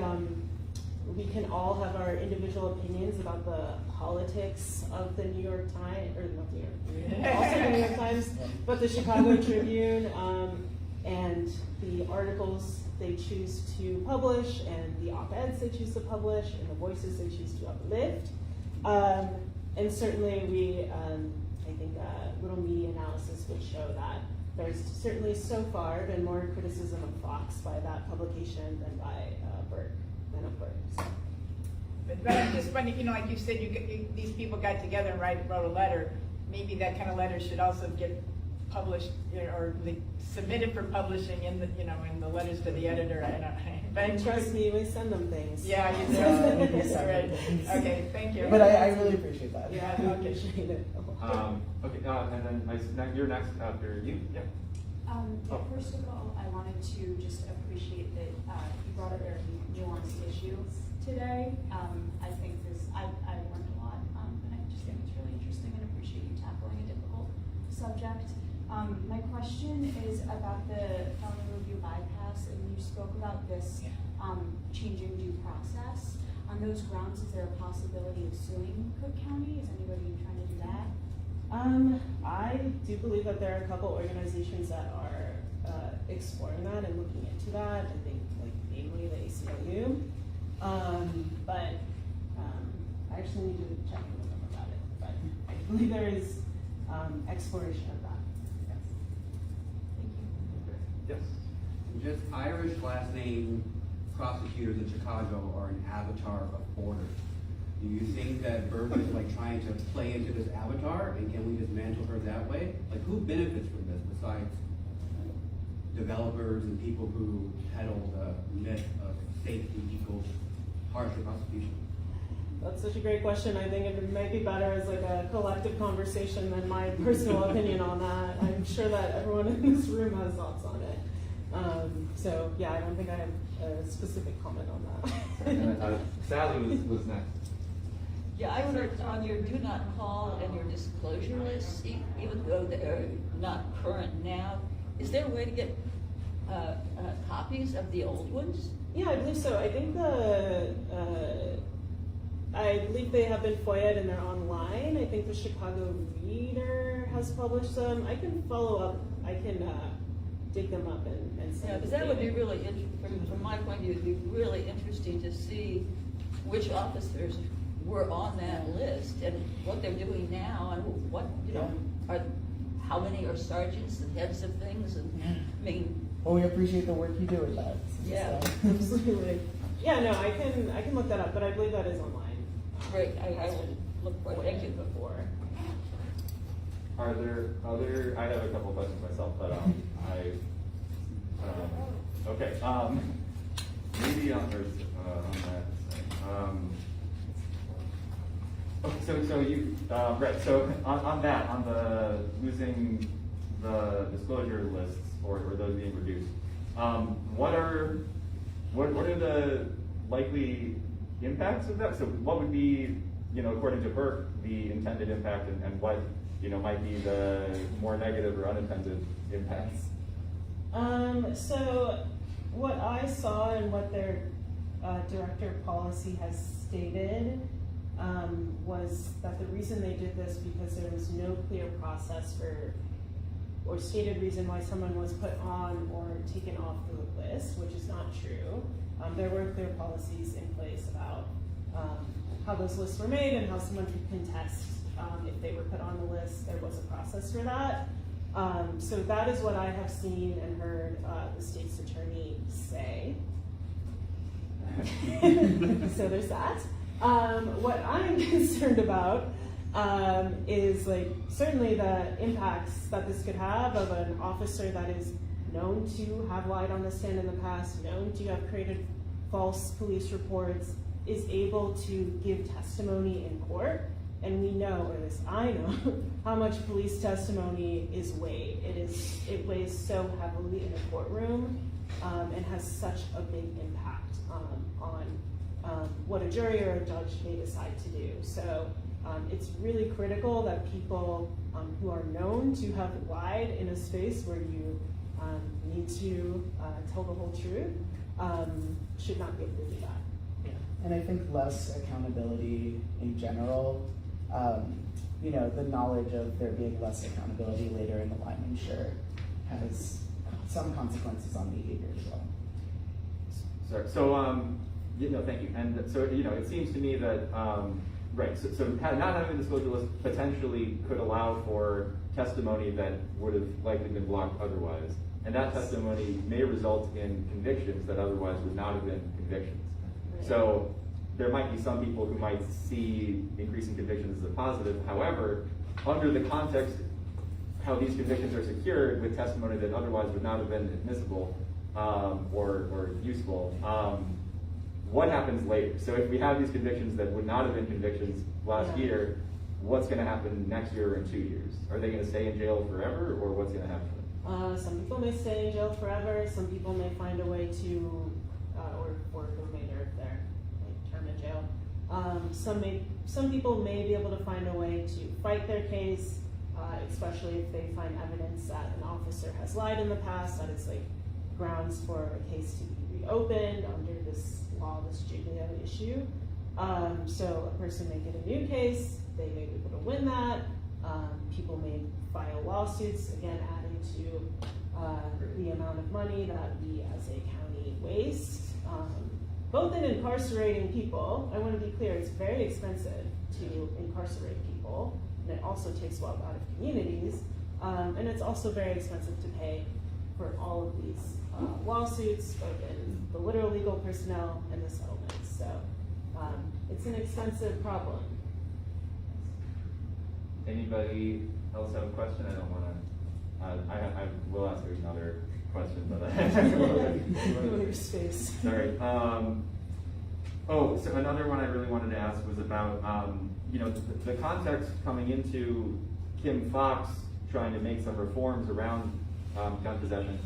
Speaker 8: we can all have our individual opinions about the politics of the New York Times, or not New York, also the New York Times, but the Chicago Tribune, and the articles they choose to publish, and the op-eds they choose to publish, and the voices they choose to uplift. And certainly I think a little media analysis would show that there's certainly so far been more criticism of Fox by that publication than by Burke. So.
Speaker 10: But I'm just wondering, like you said, these people got together and wrote a letter. Maybe that kind of letter should also get published, or submitted for publishing in the, in the letters to the editor. I don't know.
Speaker 8: And trust me, we send them things.
Speaker 10: Yeah, you do. All right. Okay, thank you.
Speaker 6: But I really appreciate that.
Speaker 8: Yeah, I appreciate it.
Speaker 4: Okay, and then you're next after you. Yeah.
Speaker 9: First of all, I wanted to just appreciate that you brought a very nuanced issue today. I think I learned a lot, and I just think it's really interesting and appreciate you tackling a difficult subject. My question is about the felony review bypass, and you spoke about this changing due process. On those grounds, is there a possibility of suing Cook County? Is anybody trying to do that?
Speaker 8: I do believe that there are a couple organizations that are exploring that and looking into that. I think, namely the ACLU. But I actually need to check in with them about it. But I believe there is exploration of that.
Speaker 4: Yes.
Speaker 12: Just Irish last name prosecutors in Chicago are an avatar of order. Do you think that Bertha is like trying to play into this avatar, and can we dismantle her that way? Like, who benefits from this besides developers and people who peddle the myth of safety equals harsher prosecution?
Speaker 8: That's such a great question. I think it might be better as like a collective conversation than my personal opinion on that. I'm sure that everyone in this room has thoughts on it. So yeah, I don't think I have a specific comment on that.
Speaker 4: Sally was next.
Speaker 3: Yeah, I wondered on your do not call and your disclosure lists, even though they're not current now, is there a way to get copies of the old ones?
Speaker 8: Yeah, I believe so. I think I believe they have been FOIA'd and they're online. I think the Chicago Reader has published them. I can follow up. I can dig them up and send
Speaker 3: Yeah, because
Speaker 8: them
Speaker 3: that
Speaker 8: to
Speaker 3: would be
Speaker 8: you.
Speaker 3: really interesting, from my point of view, it'd be really interesting to see which officers were on that list and what they're doing now and what, you know, how many are sergeants and heads of things and, I mean.
Speaker 6: Well, we appreciate the work you do with that.
Speaker 3: Yeah.
Speaker 6: So.
Speaker 8: Absolutely. Yeah, no, I can look that up, but I believe that is online.
Speaker 3: Great, I will look for it, thank you.
Speaker 8: Before.
Speaker 4: Are there other, I have a couple questions myself, but okay, maybe on that. Okay, so you, right, so on that, on the losing the disclosure lists or those being reduced, what are the likely impacts of that? So what would be, according to Burke, the intended impact and what, might be the more negative or unintended impacts?
Speaker 8: So what I saw and what their director of policy has stated was that the reason they did this because there was no clear process or stated reason why someone was put on or taken off the list, which is not true. There were clear policies in place about how those lists were made and how someone could contest if they were put on the list. There was a process for that. So that is what I have seen and heard the state's attorney say. So there's that. What I'm concerned about is certainly the impacts that this could have of an officer that is known to have lied on the stand in the past, known to have created false police reports, is able to give testimony in court. And we know, or at least I know, how much police testimony is weighed. It weighs so heavily in a courtroom and has such a big impact on what a jury or a judge may decide to do. So it's really critical that people who are known to have lied in a space where you need to tell the whole truth should not be able to do that.
Speaker 6: Yeah. And I think less accountability in general, the knowledge of there being less accountability later in the line, I'm sure, has some consequences on behavior as well.
Speaker 4: Sorry. So, thank you. And so, it seems to me that, right, so not having a disclosure list potentially could allow for testimony that would have likely been blocked otherwise. And that testimony may result in convictions that otherwise would not have been convictions. Right. So there might be some people who might see increasing convictions as a positive. However, under the context how these convictions are secured with testimony that otherwise would not have been admissible or useful, what happens later? So if we have these convictions that would not have been convictions last year, what's going to happen next year or in 2 years? Are they going to stay in jail forever, or what's going to happen?
Speaker 8: Some people may stay in jail forever. Some people may find a way to, or the remainder of their term in jail. Some people may be able to find a way to fight their case, especially if they find evidence that an officer has lied in the past. That is grounds for a case to be reopened under this law, this Giglio issue. So a person may get a new case. They may be able to win that. People may file lawsuits, again adding to the amount of money that we as a county waste. Both in incarcerating people, I want to be clear, it's very expensive to incarcerate people, and it also takes wealth out of communities, and it's also very expensive to pay for all of these lawsuits, both in the literal legal personnel and the settlements. So it's an expensive problem.
Speaker 4: Anybody else have a question? I don't wanna, I will ask another question, but
Speaker 8: Your space.
Speaker 4: sorry. Oh, so another one I really wanted to ask was about, you know, the context coming into Kim Foxx trying to make some reforms around gun possession.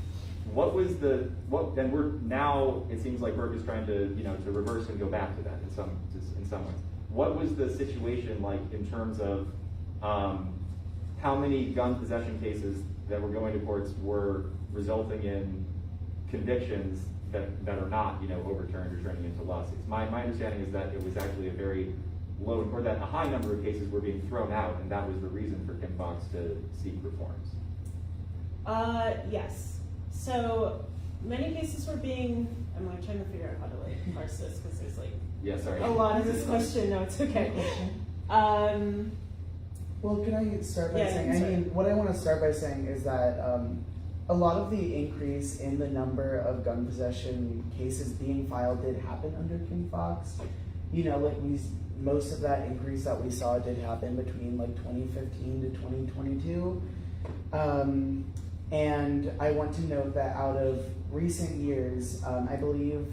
Speaker 4: What was and we're now, it seems like Burke is trying to, you know, to reverse and go back to that in some ways. What was the situation like in terms of how many gun possession cases that were going to courts were resulting in convictions that are not, you know, overturned or turning into lawsuits? My understanding is that it was actually a very low, or that a high number of cases were being thrown out, and that was the reason for Kim Foxx to seek reforms.
Speaker 8: Yes. So many cases were being, I'm like trying to figure out how to like parse this because there's like
Speaker 4: Yeah, sorry.
Speaker 8: a lot of this question. No, it's okay.
Speaker 6: Well, can I start by
Speaker 8: Yeah,
Speaker 6: saying, I
Speaker 8: sorry.
Speaker 6: mean, what I want to start by saying is that a lot of the increase in the number of gun possession cases being filed did happen under Kim Foxx. You know, like most of that increase that we saw did happen between like 2015 to 2022. And I want to note that out of recent years, I believe,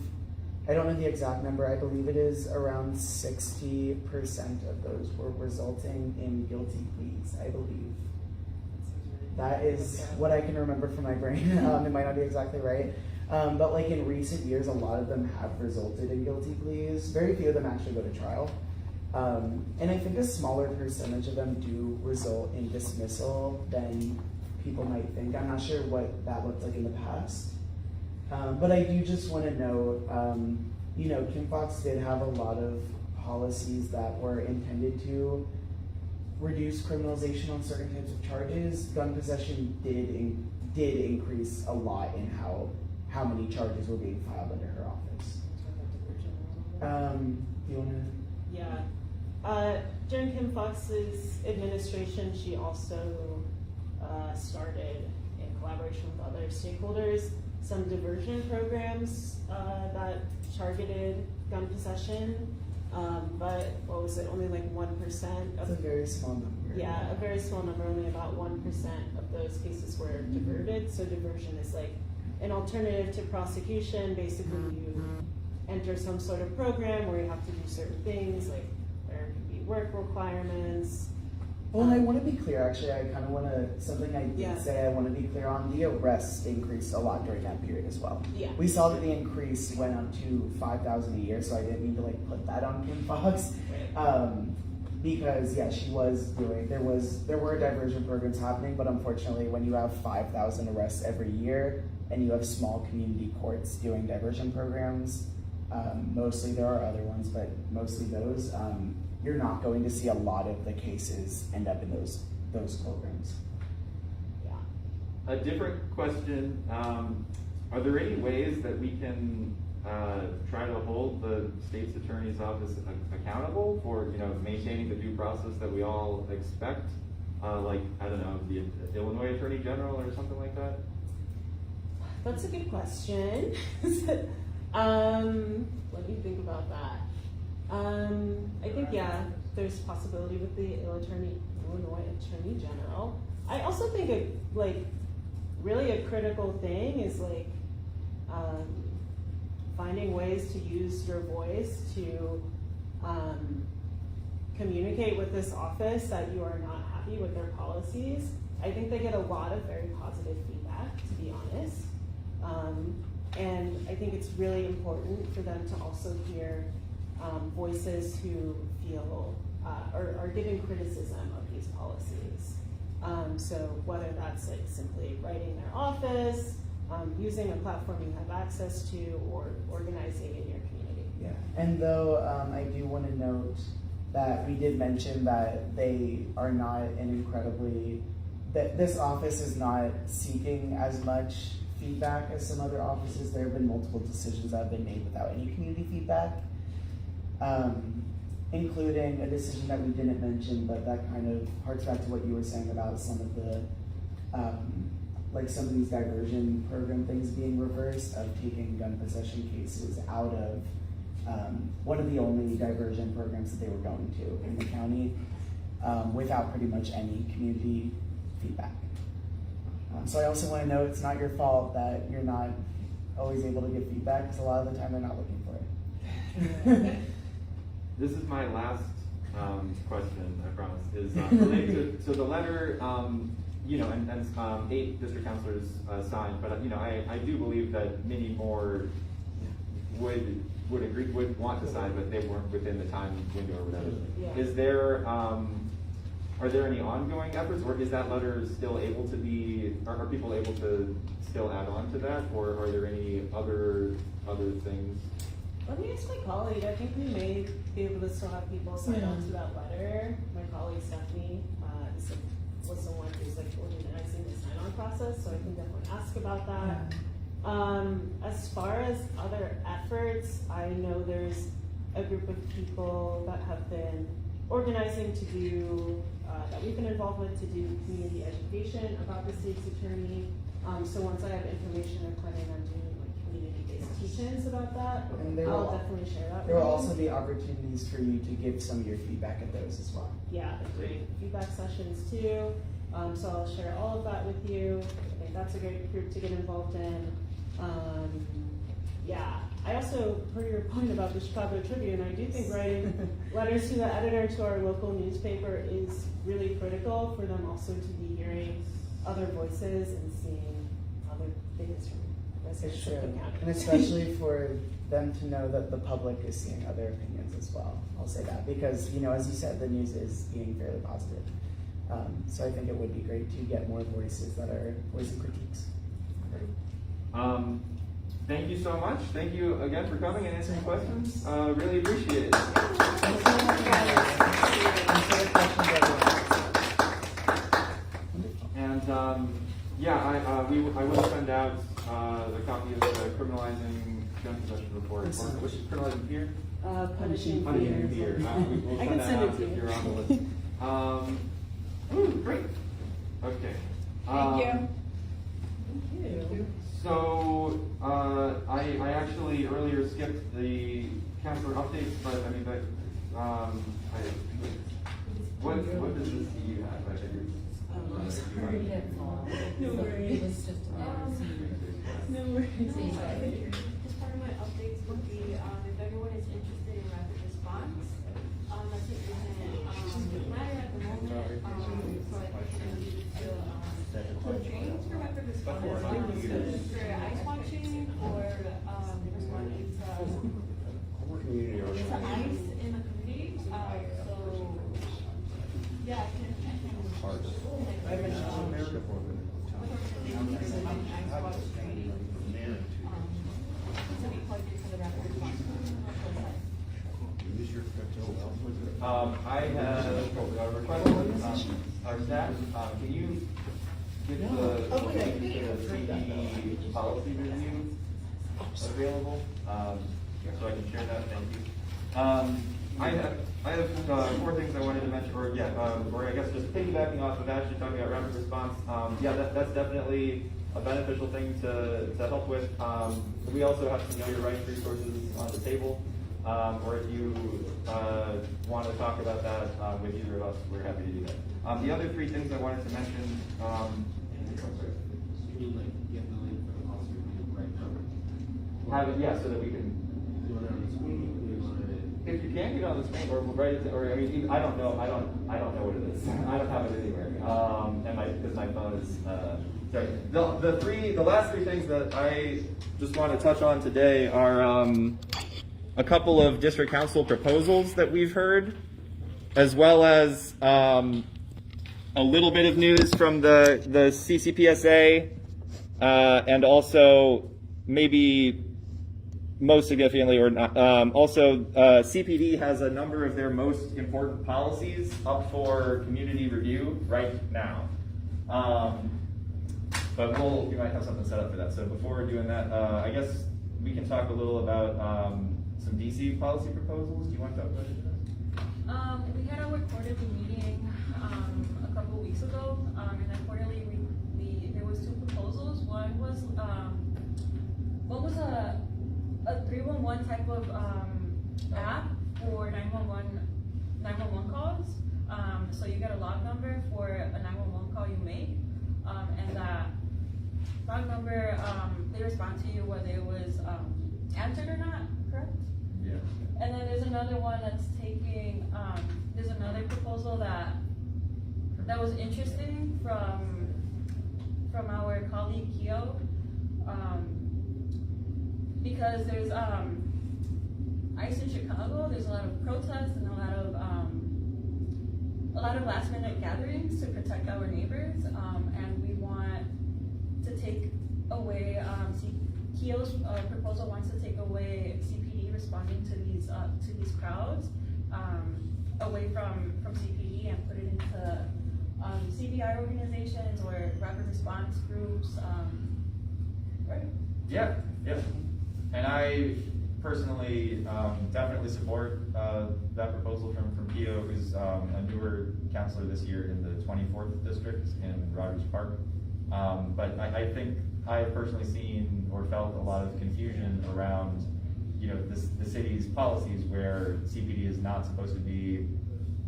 Speaker 6: I don't know the exact number, I believe it is around 60% of those were resulting in guilty pleas, I believe. That is what I can remember from my brain. It might not be exactly right. But like in recent years, a lot of them have resulted in guilty pleas. Very few of them actually go to trial. And I think a smaller percentage of them do result in dismissal than people might think. I'm not sure what that looked like in the past. But I do just want to note, you know, Kim Foxx did have a lot of policies that were intended to reduce criminalization on certain types of charges. Gun possession did increase a lot in how many charges were being filed under her office. Do you want to?
Speaker 8: Yeah. During Kim Foxx's administration, she also started, in collaboration with other stakeholders, some diversion programs that targeted gun possession. But what was it? Only like 1%
Speaker 6: It's
Speaker 8: of
Speaker 6: a very small number.
Speaker 8: Yeah, a very small number, only about 1% of those cases were diverted. So diversion is like an alternative to prosecution. Basically, you enter some sort of program where you have to do certain things, like there could be work requirements.
Speaker 6: Well, and I want to be clear, actually, I kind of want to, something I did
Speaker 8: Yeah.
Speaker 6: say I want to be clear on, the arrests increased a lot during that period as well.
Speaker 8: Yeah.
Speaker 6: We saw that the increase went up to 5,000 a year, so I didn't mean to like put that on Kim Foxx. Because yeah, she was doing, there were diversion programs happening, but unfortunately when you have 5,000 arrests every year and you have small community courts doing diversion programs, mostly there are other ones, but mostly those, you're not going to see a lot of the cases end up in those programs.
Speaker 8: Yeah.
Speaker 4: A different question, are there any ways that we can try to hold the state's attorney's office accountable for, you know, maintaining the due process that we all expect? Like, I don't know, the Illinois Attorney General or something like that?
Speaker 8: That's a good question. Let me think about that. I think, yeah, there's possibility with the Illinois Attorney General. I also think really a critical thing is like finding ways to use your voice to communicate with this office that you are not happy with their policies. I think they get a lot of very positive feedback, to be honest. And I think it's really important for them to also hear voices who feel or are giving criticism of these policies. So whether that's like simply writing their office, using a platform you have access to, or organizing in your community.
Speaker 6: Yeah, and though I do want to note that we did mention that they are not that this office is not seeking as much feedback as some other offices. There have been multiple decisions that have been made without any community feedback, including a decision that we didn't mention, but that kind of harks back to what you were saying about some of the like some of these diversion program things being reversed, of taking gun possession cases out of one of the only diversion programs that they were going to in the county. without pretty much any community feedback. So I also want to note it's not your fault that you're not always able to get feedback, because a lot of the time they're not looking for it.
Speaker 4: This is my last question, I promise, is related to the letter, you know, and 8 district councilors signed, but you know, I do believe that many more would agree, would want to sign, but they weren't within the time window or whatever.
Speaker 8: Yeah.
Speaker 4: Is there, are there any ongoing efforts, or is that letter still able to be, are people able to still add on to that, or are there any other things?
Speaker 8: Let me ask my colleague. I think we may be able to still have people sign on to that letter. My colleague Stephanie was someone who's like organizing the sign-on process, so I can definitely ask about that. As far as other efforts, I know there's a group of people that have been organizing to do, that we've been involved with, to do community education about the state's attorney. So once I have information, I'm planning on doing like community-based teach-ins about that.
Speaker 6: And there
Speaker 8: I'll
Speaker 6: will-
Speaker 8: definitely share that.
Speaker 6: There will
Speaker 8: with you.
Speaker 6: also be opportunities for you to give some of your feedback at those as well.
Speaker 8: Yeah, great feedback sessions too. So I'll share all of that with you. I think that's a great group to get involved in. Yeah, I also heard your point about the Chicago Tribune. I do think writing letters to the editor to our local newspaper is really critical for them also to be hearing other voices and seeing other things from
Speaker 6: It's
Speaker 8: residents
Speaker 6: true.
Speaker 8: of the county.
Speaker 6: And especially for them to know that the public is seeing other opinions as well. I'll say that because, you know, as you said, the news is being fairly positive. So I think it would be great to get more voices that are voicing critiques.
Speaker 4: Thank you so much. Thank you again for coming and answering questions. Really appreciate it. And yeah, I will send out the copy of the criminalizing gun possession report, or which is criminalizing fear.
Speaker 8: Punishing
Speaker 4: Punishing
Speaker 8: fear.
Speaker 4: fear. We'll
Speaker 8: I
Speaker 4: send
Speaker 8: can
Speaker 4: that
Speaker 8: send
Speaker 4: out
Speaker 8: it to
Speaker 4: if
Speaker 8: you.
Speaker 4: you're on the list. Great. Okay.
Speaker 10: Thank you.
Speaker 4: So, I actually earlier skipped the counselor updates, but I mean, what does this you have? I figured.
Speaker 8: No worries. No worries.
Speaker 2: As part of my updates would be, if everyone is interested in rapid response, that's a recent matter at the moment, so I can use the trainings for rapid response, for ice watching, or responding to ice in the community, so, yeah, I can.
Speaker 4: I have a request from our staff. Can you get the CD policy review available? So I can share that. Thank you. I have 4 things I wanted to mention, or I guess just piggybacking off of Ashley talking about rapid response. That's definitely a beneficial thing to help with. We also have some Know Your Rights resources on the table, or if you want to talk about that with either of us, we're happy to do that. The other 3 things I wanted to mention. Have it, yeah, so that we can. If you can get on the screen, or write it, or I mean, even, I don't know what it is. I don't have it anywhere, and because my phone is. Sorry. The last 3 things that I just want to touch on today are a couple of district council proposals that we've heard, as well as a little bit of news from the CCPSA, and also maybe. Most significantly, or not, also CPD has a number of their most important policies up for community review right now. But we might have something set up for that. So before doing that, I guess we can talk a little about some DC policy proposals. Do you want to talk about it?
Speaker 2: We had our quarterly meeting a couple weeks ago, and then quarterly there was 2 proposals. One was a 311 type of app for 911 calls. so you get a log number for a 911 call you make, and that log number, they respond to you whether it was answered or not, correct?
Speaker 4: Yeah.
Speaker 2: And then there's another one that's taking, there's another proposal that was interesting from our colleague Keo, because there's ICE in Chicago, there's a lot of protests and a lot of last minute gatherings to protect our neighbors, and we want to take away, Keo's proposal wants to take away CPD responding to these crowds, away from CPD and put it into CPI organizations or rapid response groups, right?
Speaker 4: Yeah, yeah. And I personally definitely support that proposal from Keo, who's a newer counselor this year in the 24th district in Rogers Park. But I think I've personally seen or felt a lot of confusion around, you know, the city's policies where CPD is not supposed to be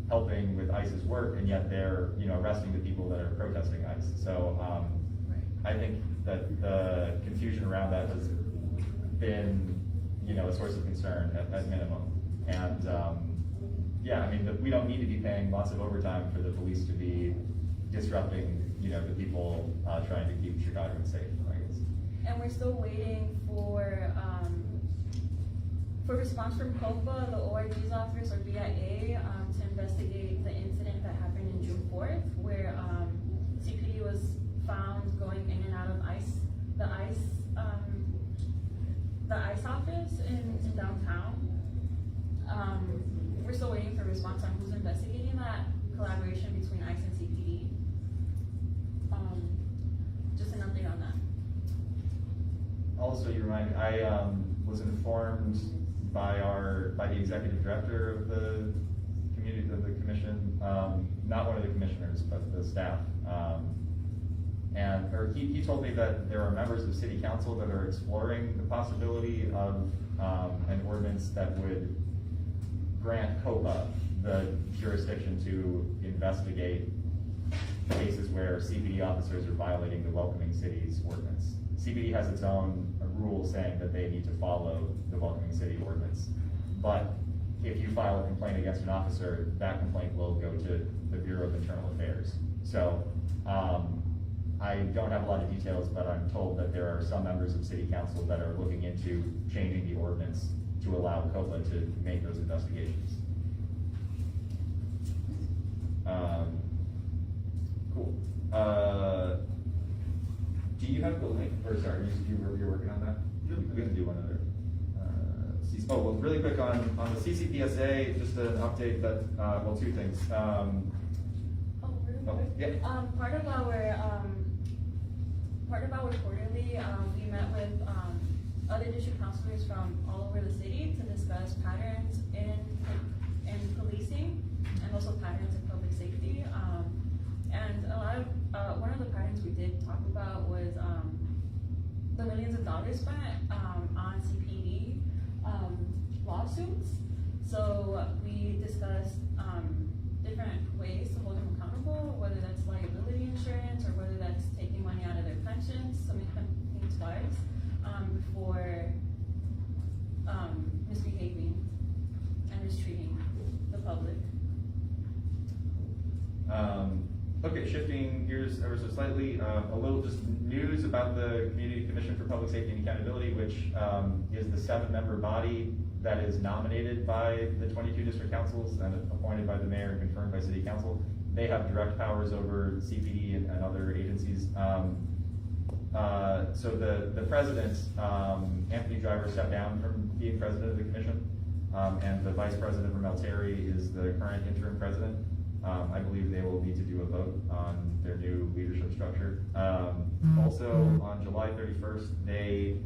Speaker 4: helping with ICE's work, and yet they're, you know, arresting the people that are protesting ICE. So I think that the confusion around that has been, you know, a source of concern at minimum. And yeah, I mean, we don't need to be paying lots of overtime for the police to be disrupting, you know, the people trying to keep Chicagoans safe, I guess.
Speaker 2: And we're still waiting for response from COPA, the ORG's office, or BIA, to investigate the incident that happened in June 4th, where CPD was found going in and out of the ICE office in downtown. We're still waiting for response on who's investigating that collaboration between ICE and CPD. Just an update on that.
Speaker 4: Also, you remind me, I was informed by the executive director of the commission, not one of the commissioners, but the staff. He told me that there are members of city council that are exploring the possibility of an ordinance that would grant COPA the jurisdiction to investigate cases where CPD officers are violating the Welcoming Cities ordinance. CPD has its own rule saying that they need to follow the Welcoming City ordinance. But if you file a complaint against an officer, that complaint will go to the Bureau of Internal Affairs. So I don't have a lot of details, but I'm told that there are some members of City Council that are looking into changing the ordinance to allow COPA to make those investigations. Cool. Do you have the link, or sorry, you're working on that? We can do one other. Oh, well, really quick on the CCPSA, just an update that, well, two things.
Speaker 2: Really quick.
Speaker 4: Yeah.
Speaker 2: Part of our quarterly, we met with other district councilors from all over the city to discuss patterns in policing and also patterns in public safety. And one of the patterns we did talk about was the millions of dollars spent on CPD lawsuits. So we discussed different ways to hold them accountable, whether that's liability insurance or whether that's taking money out of their pensions, so make them think twice before misbehaving and mistreating the public.
Speaker 4: Okay, shifting gears ever so slightly, a little just news about the Community Commission for Public Safety and Accountability, which is the 7-member body that is nominated by the 22 district councils and appointed by the mayor and confirmed by city council. They have direct powers over CPD and other agencies. So the president, Anthony Driver, stepped down from being president of the commission, and the vice president, Ramel Terry, is the current interim president. I believe they will need to do a vote on their new leadership structure. Also, on July 31st, they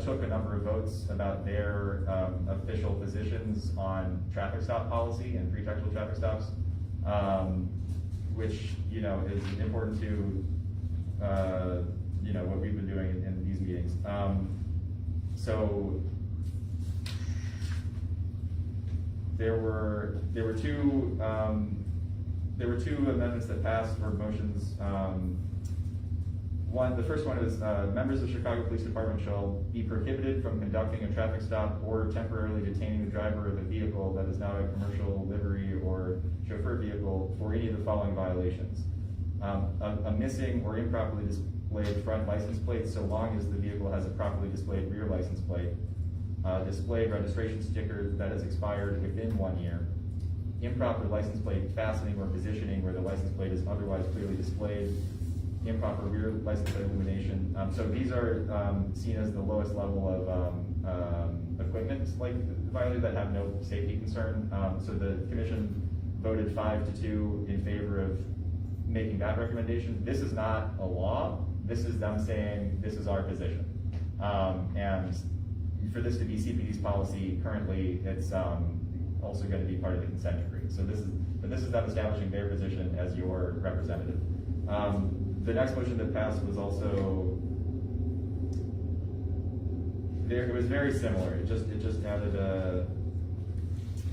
Speaker 4: took a number of votes about their official positions on traffic stop policy and pretextual traffic stops, which, you know, is important to, you know, what we've been doing in these meetings. So there were two there were two amendments that passed for motions. The first one is members of Chicago Police Department shall be prohibited from conducting a traffic stop or temporarily detaining the driver of a vehicle that is not a commercial livery or chauffeur vehicle for any of the following violations. A missing or improperly displayed front license plate so long as the vehicle has a properly displayed rear license plate. Displayed registration sticker that has expired within 1 year. Improper license plate fastening or positioning where the license plate is otherwise clearly displayed. Improper rear license plate illumination. So these are seen as the lowest level of equipment like violated that have no safety concern. So the commission voted 5-2 in favor of making that recommendation. This is not a law. This is them saying this is our position. And for this to be CPD's policy, currently it's also going to be part of the consent decree. So this is them establishing their position as your representative. The next motion that passed was also there. It was very similar. It just added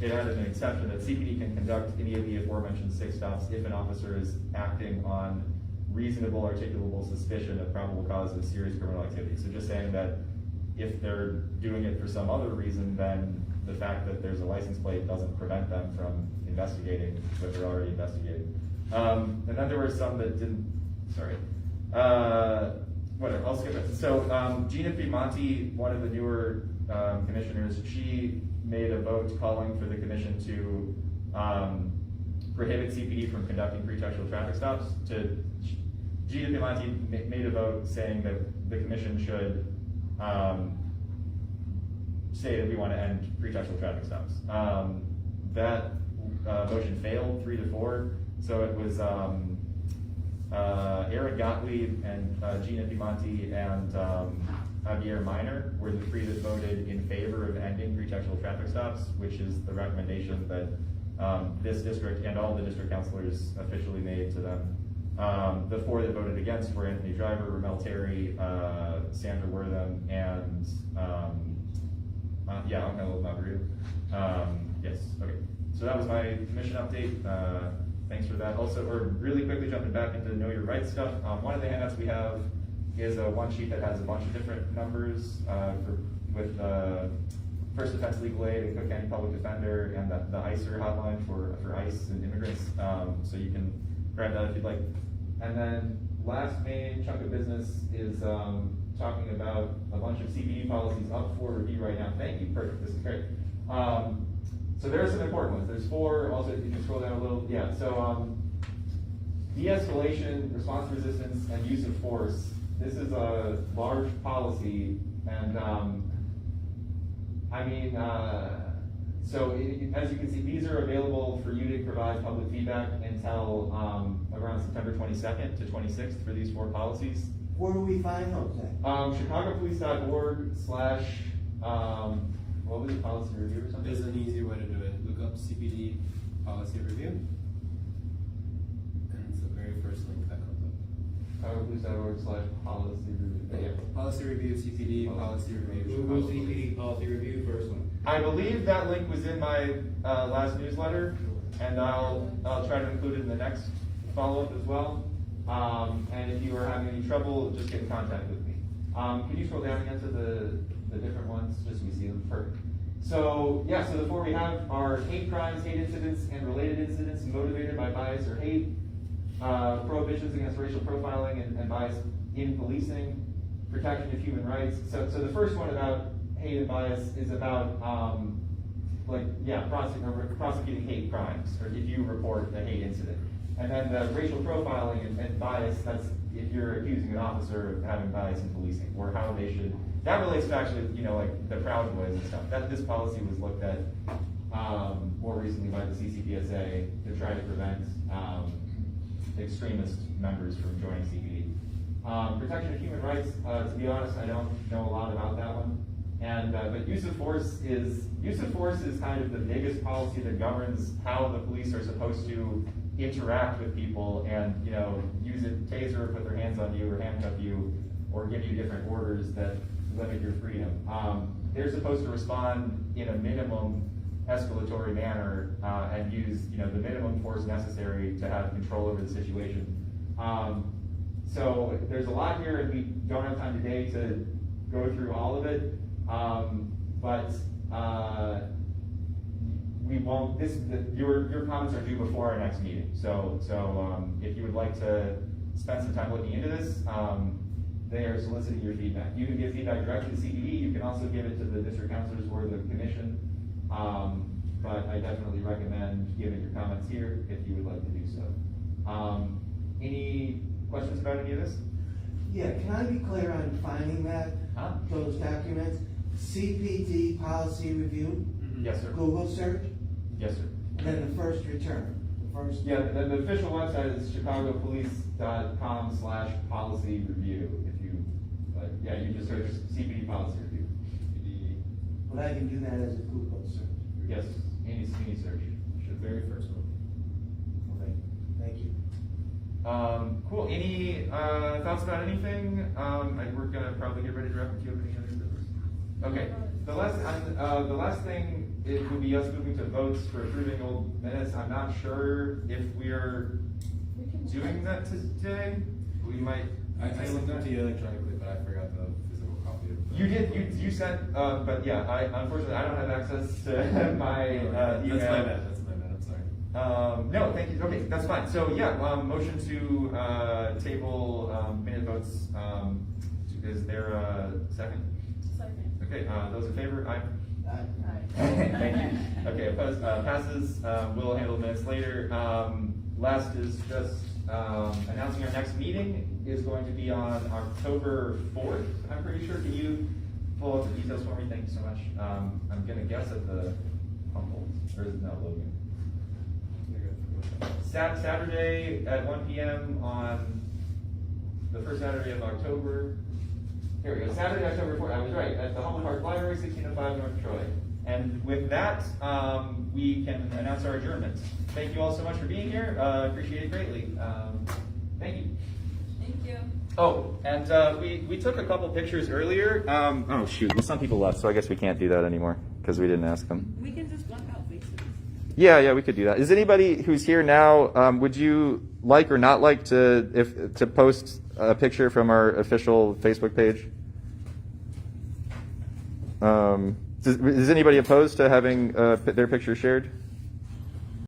Speaker 4: an exception that CPD can conduct any of the aforementioned 6 stops if an officer is acting on reasonable articulable suspicion of probable cause of serious criminal activity. So just saying that if they're doing it for some other reason, then the fact that there's a license plate doesn't prevent them from investigating what they're already investigating. And then there were some that didn't. Sorry. Whatever, I'll skip it. So Gina Piemonte, one of the newer commissioners, she made a vote calling for the commission to prohibit CPD from conducting pretextual traffic stops. Gina Piemonte made a vote saying that the commission should say that we want to end pretextual traffic stops. That motion failed 3-4. So it was Eric Gottlieb and Gina Piemonte and Javier Minor were the 3 that voted in favor of ending pretextual traffic stops, which is the recommendation that this district and all the district councilors officially made to them. The 4 that voted against were Anthony Driver, Ramel Terry, Sandra Wortham, and Angelo Margarito. Yes, okay. So that was my commission update. Thanks for that. Also, or really quickly jumping back into Know Your Rights stuff, one of the handouts we have is a one sheet that has a bunch of different numbers with First Defense Legal Aid and Cook County Public Defender and the ICER hotline for ICE and immigrants. So you can grab that if you'd like. And then last main chunk of business is talking about a bunch of CPD policies up for review right now. Thank you, perfect, this is great. So there are some important ones. There's 4, also if you can scroll down a little. Yeah, so de-escalation, response resistance, and use of force. This is a large policy, and as you can see, these are available for you to provide public feedback until around September 22nd to 26th for these 4 policies.
Speaker 11: Where do we find those at?
Speaker 4: ChicagoPolice.org/ what was it, policy review or something?
Speaker 13: There's an easy way to do it. Look up CPD policy review, and it's the very first link that comes up.
Speaker 4: ChicagoPolice.org/policy review. Yeah.
Speaker 13: Policy review, CPD, policy review.
Speaker 12: Google CPD policy review, first one.
Speaker 4: I believe that link was in my last newsletter, and I'll try to include it in the next follow-up as well. And if you are having any trouble, just get in contact with me. Can you scroll down again to the different ones, just so we see them? Perfect. So yeah, so the 4 we have are hate crimes, hate incidents, and related incidents motivated by bias or hate, prohibitions against racial profiling and bias in policing, protection of human rights. So the first one about hate and bias is about prosecuting hate crimes, or if you report a hate incident. And then the racial profiling and bias, that's if you're accusing an officer of having bias in policing, or how they should. That relates to actually, like the Proud Boys and stuff. This policy was looked at more recently by the CCPSA to try to prevent extremist members from joining CPD. Protection of human rights, to be honest, I don't know a lot about that one. And but use of force is kind of the biggest policy that governs how the police are supposed to interact with people and use a taser, put their hands on you, or handcuff you, or give you different orders that limit your freedom. They're supposed to respond in a minimum escalatory manner, and use, the minimum force necessary to have control over the situation. So there's a lot here, and we don't have time today to go through all of it. But we won't. Your comments are due before our next meeting. So if you would like to spend some time looking into this, they are soliciting your feedback. You can give feedback directly to CPD. You can also give it to the district councilors or the commission. But I definitely recommend giving your comments here if you would like to do so. Any questions about any of this?
Speaker 11: Yeah, can I be clear on finding those documents? CPD policy review,
Speaker 4: Yes, sir.
Speaker 11: Google search,
Speaker 4: Yes, sir.
Speaker 11: and then the first return.
Speaker 4: Yeah, the official website is chicagopolice.com/policy review. If you, you just search CPD policy review.
Speaker 11: But I can do that as a Google search.
Speaker 4: Yes, any search.
Speaker 13: The very first one.
Speaker 11: Okay, thank you.
Speaker 4: Cool. Any thoughts about anything? We're gonna probably get ready to wrap up. Do you have any other business? Okay. The last thing it would be us moving to votes for approving old minutes. I'm not sure if we're doing that today. We might.
Speaker 13: I sent them to you electronically, but I forgot the physical copy of the.
Speaker 4: You did. You sent. But yeah, unfortunately I don't have access to my email.
Speaker 13: That's my bad. I'm sorry.
Speaker 4: No, thank you. Okay, that's fine. So yeah, motion to table minute votes. Is there a second?
Speaker 2: Second.
Speaker 4: Okay, those in favor? Aye.
Speaker 11: Aye.
Speaker 4: Thank you. Okay, opposed, passes. We'll handle the minutes later. Last is just announcing our next meeting is going to be on October 4th, I'm pretty sure. Can you pull up the details for me? Thank you so much. I'm gonna guess at the Humboldt, or is it not Logan? Saturday at 1 p.m. on the first Saturday of October. Here we go, Saturday, October 4th, I was right, at the Humboldt Park Library, 1605 North Troy. And with that, we can announce our adjournment. Thank you all so much for being here, appreciate it greatly. Thank you.
Speaker 2: Thank you.
Speaker 4: Oh, and we took a couple pictures earlier. Oh shoot, well, some people left, so I guess we can't do that anymore, because we didn't ask them.
Speaker 2: We can just block out faces.
Speaker 4: Yeah, we could do that. Is anybody who's here now, would you like or not like to post a picture from our official Facebook page? Is anybody opposed to having their picture shared?